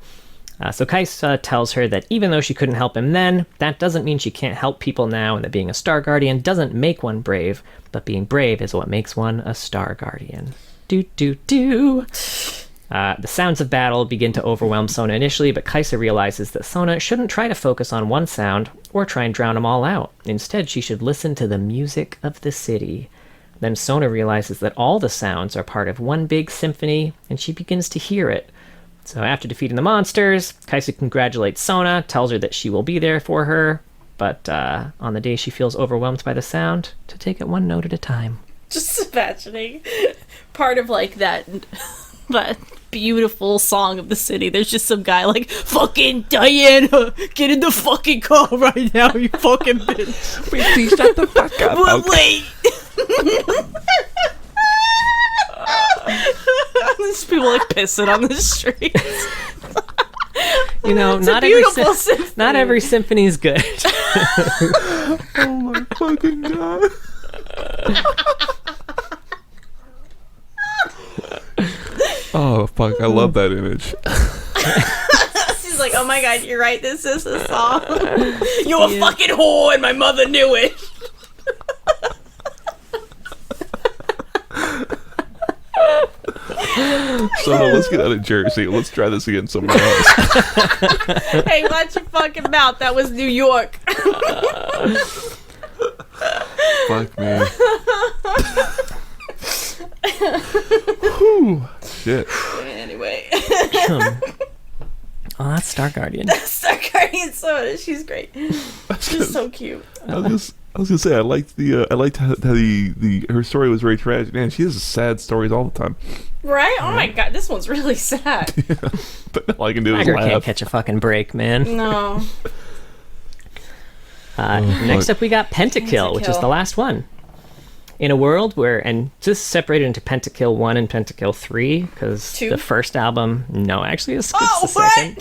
S2: So Kaisa tells her that even though she couldn't help him then, that doesn't mean she can't help people now, and that being a Star Guardian doesn't make one brave, but being brave is what makes one a Star Guardian. The sounds of battle begin to overwhelm Sona initially, but Kaisa realizes that Sona shouldn't try to focus on one sound or try and drown them all out. Instead, she should listen to the music of the city. Then Sona realizes that all the sounds are part of one big symphony, and she begins to hear it. So after defeating the monsters, Kai'Sa congratulates Sona, tells her that she will be there for her, but on the day she feels overwhelmed by the sound, to take it one note at a time.
S1: Just imagining part of like that beautiful song of the city. There's just some guy like, fucking Diana, get in the fucking car right now, you fucking bitch.
S3: Wait, please shut the fuck up.
S1: Well, wait. There's people like pissing on the streets.
S2: You know, not every symphony is good.
S3: Oh my fucking god. Oh fuck, I love that image.
S1: She's like, oh my god, you're right, this is a song. You're a fucking whore and my mother knew it.
S3: So let's get out of Jersey. Let's try this again somewhere else.
S1: Hey, watch your fucking mouth. That was New York.
S3: Fuck me. Whew. Shit.
S1: Anyway.
S2: Oh, that's Star Guardian.
S1: Star Guardian Sona. She's great. She's so cute.
S3: I was gonna say I liked how her story was very tragic. Man, she has sad stories all the time.
S1: Right? Oh my god, this one's really sad.
S3: Yeah. But all I can do is
S2: Tiger
S3: laugh.
S2: can't catch a fucking break, man.
S1: No.
S2: Next up, we got Pentakill, which is the last one. In a world where, and this is separated into Pentakill 1 and Pentakill 3, because the first album, no, actually it's the second.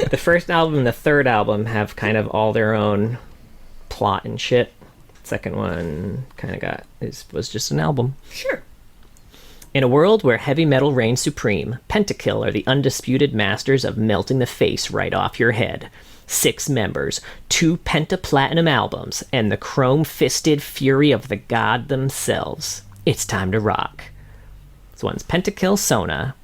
S2: The first album and the third album have kind of all their own plot and shit. Second one kind of was just an album.
S1: Sure.
S2: In a world where heavy metal reigns supreme, Pentakill are the undisputed masters of melting the face right off your head. 6 members, 2 pentaplatinum albums, and the chrome-fisted fury of the god themselves. It's time to rock. This one's Pentakill Sona.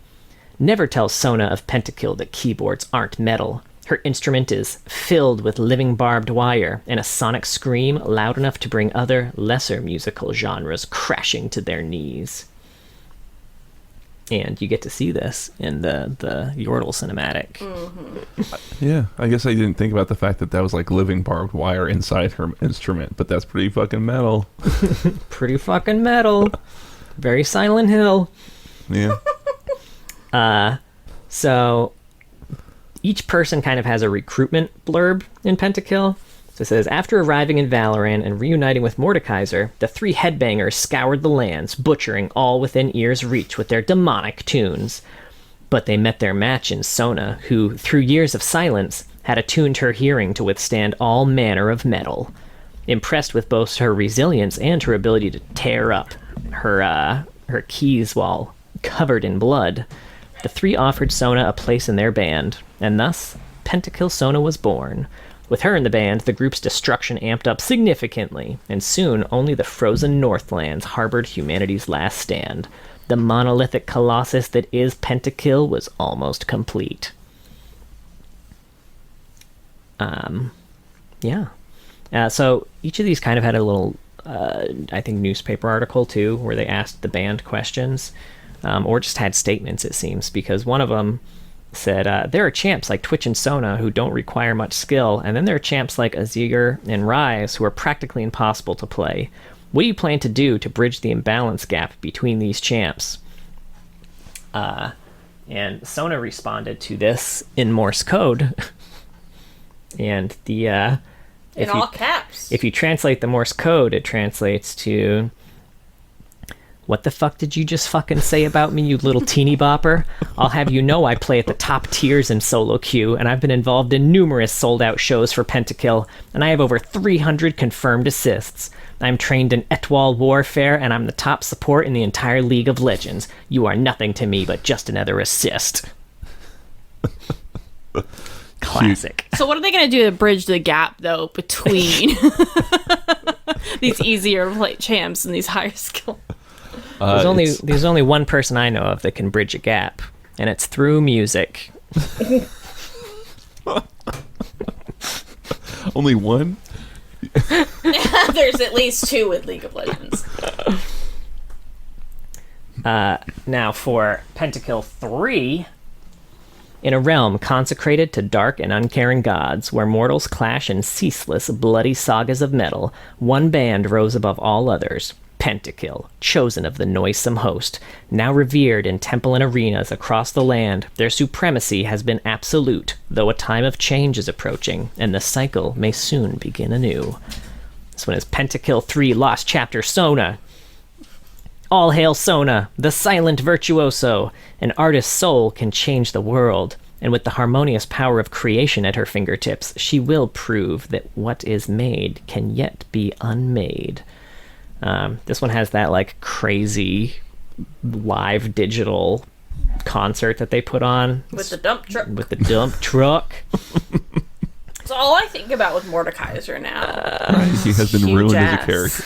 S2: Never tell Sona of Pentakill that keyboards aren't metal. Her instrument is filled with living barbed wire and a sonic scream loud enough to bring other, lesser musical genres crashing to their knees. And you get to see this in the Yordle cinematic.
S1: Mm-hmm.
S3: Yeah, I guess I didn't think about the fact that was like living barbed wire inside her instrument, but that's pretty fucking metal.
S2: Pretty fucking metal. Very Silent Hill.
S3: Yeah.
S2: So each person kind of has a recruitment blurb in Pentakill. So it says, after arriving in Valoran and reuniting with Mordekaiser, the 3 headbangers scoured the lands, butchering all within ear's reach with their demonic tunes. But they met their match in Sona, who, through years of silence, had attuned her hearing to withstand all manner of metal. Impressed with both her resilience and her ability to tear up her keys while covered in blood, the 3 offered Sona a place in their band, and thus, Pentakill Sona was born. With her in the band, the group's destruction amped up significantly, and soon only the frozen Northlands harbored humanity's last stand. The monolithic colossus that is Pentakill was almost complete. Yeah. So each of these kind of had a little, I think, newspaper article, too, where they asked the band questions, or just had statements, it seems, because one of them said, there are champs like Twitch and Sona who don't require much skill, and then there are champs like Azir and Rise who are practically impossible to play. What do you plan to do to bridge the imbalance gap between these champs? And Sona responded to this in Morse code. And in
S1: all caps.
S2: If you translate the Morse code, it translates to, what the fuck did you just fucking say about me, you little teeny bopper? I'll have you know I play at the top tiers in solo queue, and I've been involved in numerous sold-out shows for Pentakill, and I have over 300 confirmed assists. I'm trained in Etwal warfare, and I'm the top support in the entire League of Legends. You are nothing to me but just another assist. Classic.
S1: So what are they going to do to bridge the gap, though, between these easier champs and these higher skill?
S2: There's only one person I know of that can bridge a gap, and it's through music.
S3: Only one?
S1: There's at least 2 with League of Legends.
S2: Now for Pentakill 3, In a realm consecrated to dark and uncaring gods, where mortals clash in ceaseless, bloody sagas of metal, one band rose above all others. Pentakill, chosen of the noisome host, now revered in temple and arenas across the land, their supremacy has been absolute, though a time of change is approaching, and the cycle may soon begin anew. This one is Pentakill 3 Lost Chapter Sona. All hail Sona, the silent virtuoso. An artist's soul can change the world, and with the harmonious power of creation at her fingertips, she will prove that what is made can yet be unmade. This one has that like crazy live digital concert that they put on
S1: with the dump truck. That's all I think about with Mordekaiser now.
S3: He has been ruined as a character.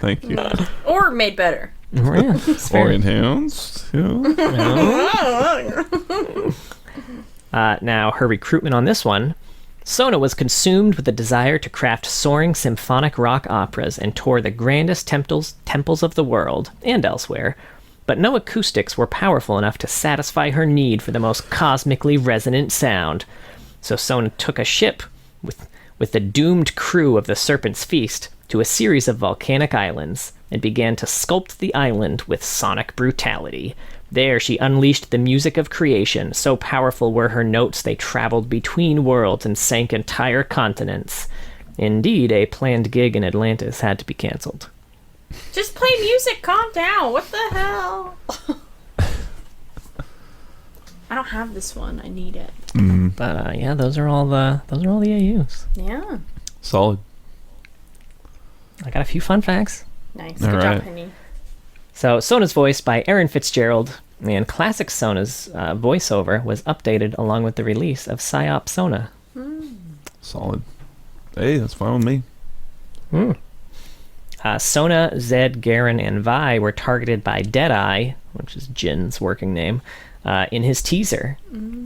S3: Thank you.
S1: Or made better.
S2: Yeah,
S3: or enhanced.
S2: Now, her recruitment on this one. Sona was consumed with the desire to craft soaring symphonic rock operas and tour the grandest temples of the world and elsewhere, but no acoustics were powerful enough to satisfy her need for the most cosmically resonant sound. So Sona took a ship with the doomed crew of the Serpent's Feast to a series of volcanic islands and began to sculpt the island with sonic brutality. There she unleashed the music of creation. So powerful were her notes they traveled between worlds and sank entire continents. Indeed, a planned gig in Atlantis had to be canceled.
S1: Just play music, calm down. What the hell? I don't have this one. I need it.
S3: Mm-hmm.
S2: But yeah, those are all the AUs.
S1: Yeah.
S3: Solid.
S2: I got a few fun facts.
S1: Nice.
S3: All
S1: Good
S3: right.
S1: job, Penny.
S2: So Sona's voiced by Aaron Fitzgerald, and classic Sona's voiceover was updated along with the release of Psyop Sona.
S3: Solid. Hey, that's fine with me.
S2: Sona, Zed, Garen, and Vi were targeted by Deadeye, which is Jin's working name, in his teaser.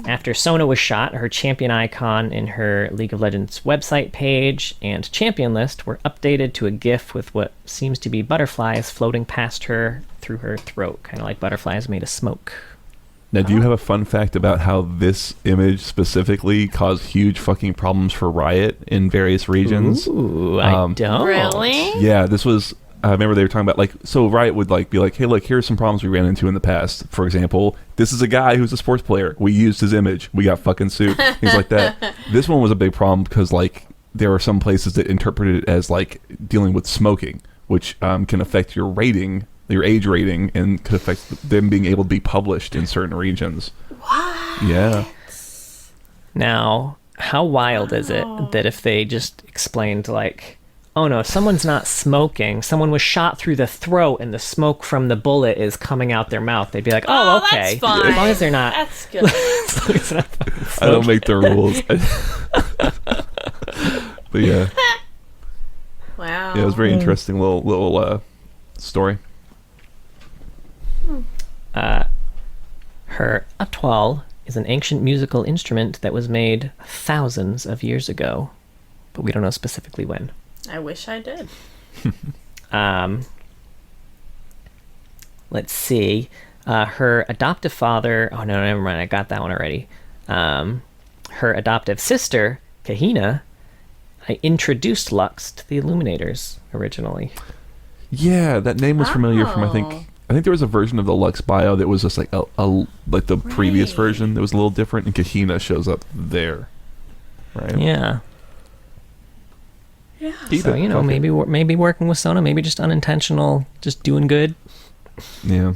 S2: After Sona was shot, her champion icon in her League of Legends website page and champion list were updated to a GIF with what seems to be butterflies floating past her through her throat, kind of like butterflies made of smoke.
S3: Now, do you have a fun fact about how this image specifically caused huge fucking problems for Riot in various regions?
S2: Ooh, I don't.
S1: Really?
S3: Yeah, this was... I remember they were talking about, like, so Riot would, like, be like, hey, look, here's some problems we ran into in the past. For example, this is a guy who's a sports player. We used his image. We got fucking sued. Things like that. This one was a big problem because, like, there are some places that interpreted it as, like, dealing with smoking, which can affect your rating, your age rating, and could affect them being able to be published in certain regions.
S1: What?
S3: Yeah.
S2: Now, how wild is it that if they just explained, like, oh no, someone's not smoking, someone was shot through the throat and the smoke from the bullet is coming out their mouth, they'd be like, oh, okay.
S1: That's fine.
S2: As long as they're not...
S1: That's good.
S2: as long as they're not
S3: I don't make the rules. But yeah.
S1: Wow.
S3: Yeah, it was a very interesting little story.
S2: Her atwal is an ancient musical instrument that was made thousands of years ago, but we don't know specifically when.
S1: I wish I did.
S2: Let's see. Her adoptive father... Oh, no, never mind. I got that one already. Her adoptive sister, Kahina, introduced Lux to the Illuminators originally.
S3: Yeah, that name was familiar from, I think there was a version of the Lux bio that was just like like the previous version that was a little different, and Kahina shows up there. Right?
S2: Yeah.
S1: Yeah.
S2: So, you know, maybe working with Sona, maybe just unintentional, just doing good.
S3: Yeah.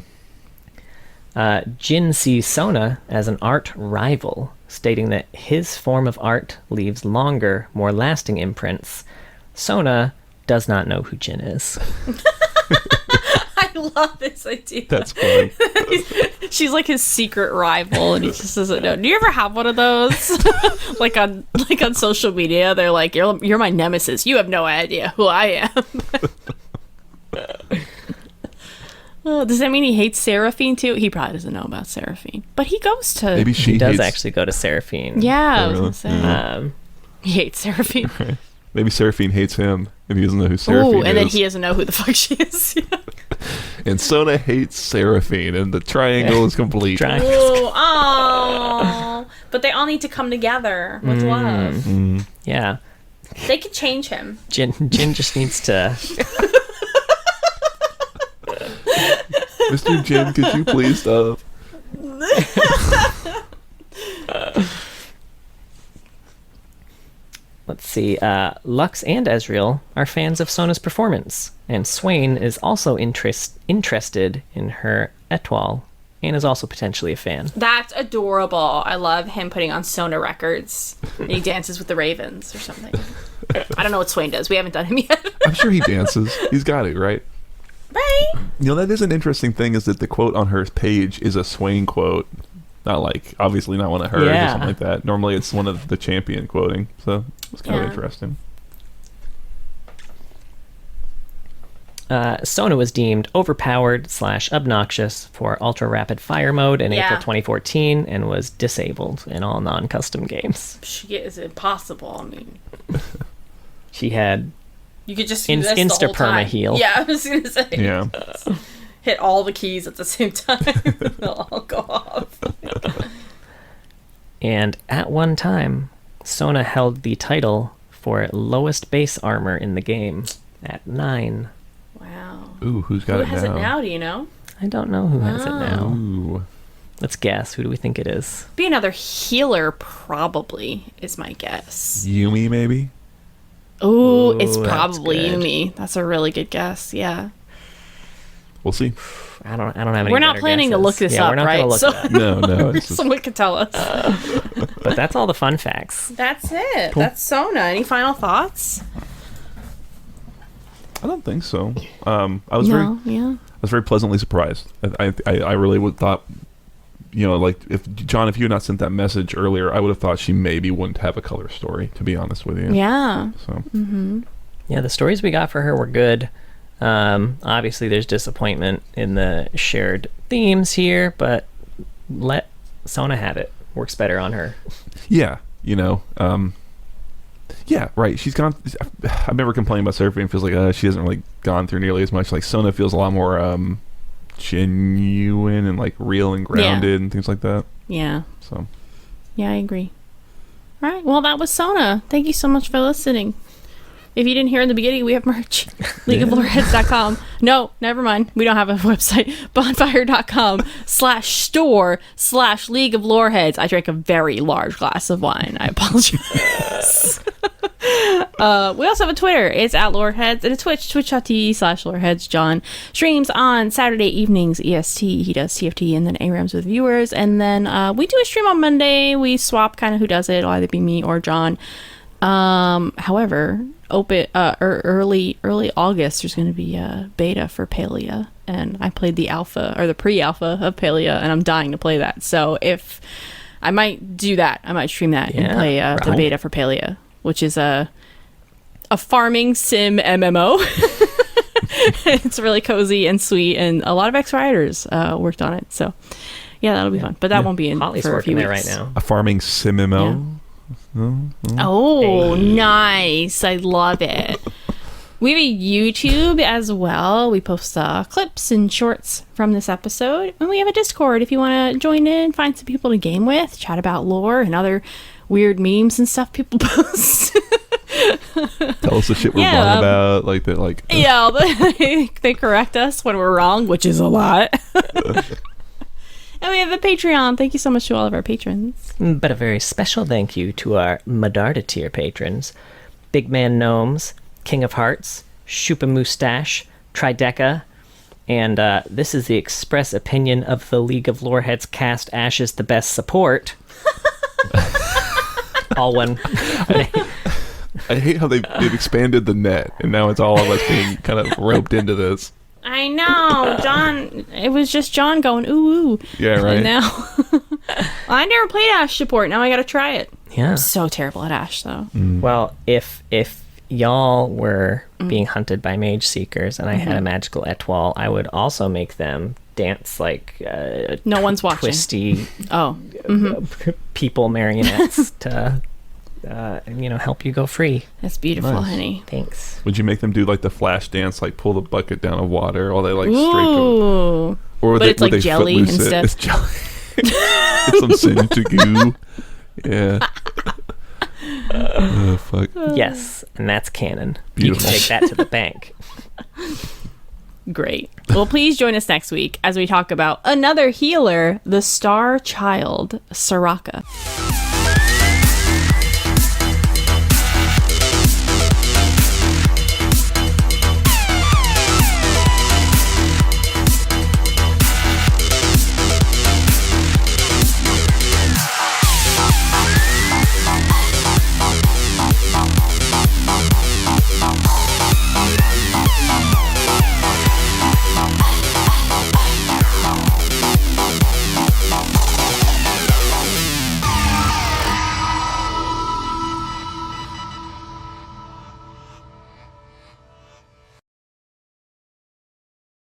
S2: Jin sees Sona as an art rival, stating that his form of art leaves longer, more lasting imprints. Sona does not know who Jin is.
S1: I love this idea.
S3: That's fun.
S1: She's like his secret rival, and he just doesn't know. Do you ever have one of those? like on social media, they're like, "You're my nemesis. You have no idea who I am." Oh, does that mean he hates Seraphine too? He probably doesn't know about Seraphine, but he goes to.
S3: Maybe
S2: He does actually go to Seraphine.
S1: Yeah, I was
S3: really?
S1: gonna say.
S3: Yeah.
S1: He hates Seraphine.
S3: Maybe Seraphine hates him, and he doesn't know who Seraphine is.
S1: And then he doesn't know who the fuck she is.
S3: And Sona hates Seraphine, and the triangle is complete.
S1: Oh, but they all need to come together with love.
S2: Yeah.
S1: They could change him.
S2: Jin just needs to...
S3: Mr. Jin, could you please stop?
S2: Let's see. Lux and Ezreal are fans of Sona's performance, and Swain is also interested in her étoile, and is also potentially a fan.
S1: That's adorable. I love him putting on Sona records. And he dances with the ravens or something. I don't know what Swain does. We haven't done him yet.
S3: I'm sure he dances. He's got it, right?
S1: Right.
S3: You know, that is an interesting thing, is that the quote on her page is a Swain quote. Not like, obviously not one of hers or something like that. Normally it's one of the champion quoting. So it's kind of interesting.
S2: Sona was deemed overpowered / obnoxious for ultra rapid fire mode in April 2014 and was disabled in all non-custom games.
S1: She is impossible. I mean,
S2: she had
S1: you could just use this
S2: insta
S1: the whole
S2: perma
S1: time.
S2: heal.
S1: Yeah, I was gonna say.
S3: Yeah.
S1: Hit all the keys at the same time. They'll all go off.
S2: And at one time, Sona held the title for lowest base armor in the game at 9.
S1: Wow.
S3: Ooh, who's got it now?
S1: Who has it now, do you know?
S2: I don't know who has it now.
S3: Ooh.
S2: Let's guess. Who do we think it is?
S1: Be another healer, probably, is my guess.
S3: Yumi, maybe?
S1: Ooh, it's probably
S2: good.
S1: Yumi. That's a really good guess, yeah.
S3: We'll see.
S2: I don't have any.
S1: We're not planning to look this up,
S2: we're not
S1: right?
S2: Gonna look
S1: So-
S2: it up.
S3: No. It's just,
S1: Someone could tell us.
S2: But that's all the fun facts.
S1: That's it.
S3: Cool.
S1: That's Sona. Any final thoughts?
S3: I don't think so. I was very pleasantly surprised. I really would thought, you know, like if you had not sent that message earlier, I would have thought she maybe wouldn't have a color story, to be honest with you.
S1: Yeah.
S3: So.
S2: Yeah, the stories we got for her were good. Obviously, there's disappointment in the shared themes here, but let Sona have it. Works better on her.
S3: Yeah, you know. Yeah, right. She's gone. I've never complained about Seraphine. Feels like she hasn't really gone through nearly as much. Like Sona feels a lot more genuine and like real and grounded and things like that.
S1: Yeah.
S3: So.
S1: Yeah, I agree. All right. Well, that was Sona. Thank you so much for listening. If you didn't hear in the beginning, we have merch. LeagueofLoreheads.com. No, never mind. We don't have a website. Bonfire.com/store/League of Loreheads. I drank a very large glass of wine. I apologize. We also have a Twitter. It's @Loreheads, and a Twitch, twitch.tv/Loreheads. John streams on Saturday evenings EST. He does TFT and then ARAMs with viewers. And then we do a stream on Monday. We swap kind of who does it. It'll either be me or John. However, early August, there's going to be a beta for Palia, and I played the alpha or the pre-alpha of Palia, and I'm dying to play that. So if I might do that, I might stream that and play the beta for Palia, which is a farming sim MMO. It's really cozy and sweet, and a lot of ex-writers worked on it. So yeah, that'll be fun. But that won't be in
S2: Holly's
S1: for a few
S2: working
S1: weeks.
S2: there right now.
S3: A farming sim MMO.
S1: Yeah. Oh, nice. I love it. We have a YouTube as well. We post clips and shorts from this episode. And we have a Discord if you want to join in, find some people to game with, chat about lore and other weird memes and stuff people post.
S3: Tell us the shit we're wrong about. Like that. Like
S1: yeah, they correct us when we're wrong, which is a lot. And we have a Patreon. Thank you so much to all of our patrons.
S2: But a very special thank you to our Medarda tier patrons. Big Man Gnomes, King of Hearts, Shupa Moustache, Trideca, and this is the express opinion of the League of Loreheads cast Ash is the best support. All one.
S3: I hate how they've expanded the net, and now it's all of us being kind of roped into this.
S1: I know, John. It was just John going ooh.
S3: Yeah, right.
S1: And now, I never played Ash support. Now I got to try it.
S2: Yeah.
S1: I'm so terrible at Ash, though.
S2: Well, if y'all were being hunted by mage seekers, and I had a magical étoile, I would also make them dance like
S1: no one's watching.
S2: Twisty
S1: Oh,
S2: people marionettes to help you go free.
S1: That's beautiful, honey.
S2: Thanks.
S3: Would you make them do like the flash dance, like pull the bucket down of water, or they like straight
S1: to?
S3: Or
S1: but it's like jelly instead.
S3: It's jelly. It's some singe goo. Yeah. Oh, fuck.
S2: Yes, and that's canon.
S3: Beautiful.
S2: You can take that to the bank.
S1: Great. Well, please join us next week as we talk about another healer, the Star Child, Soraka.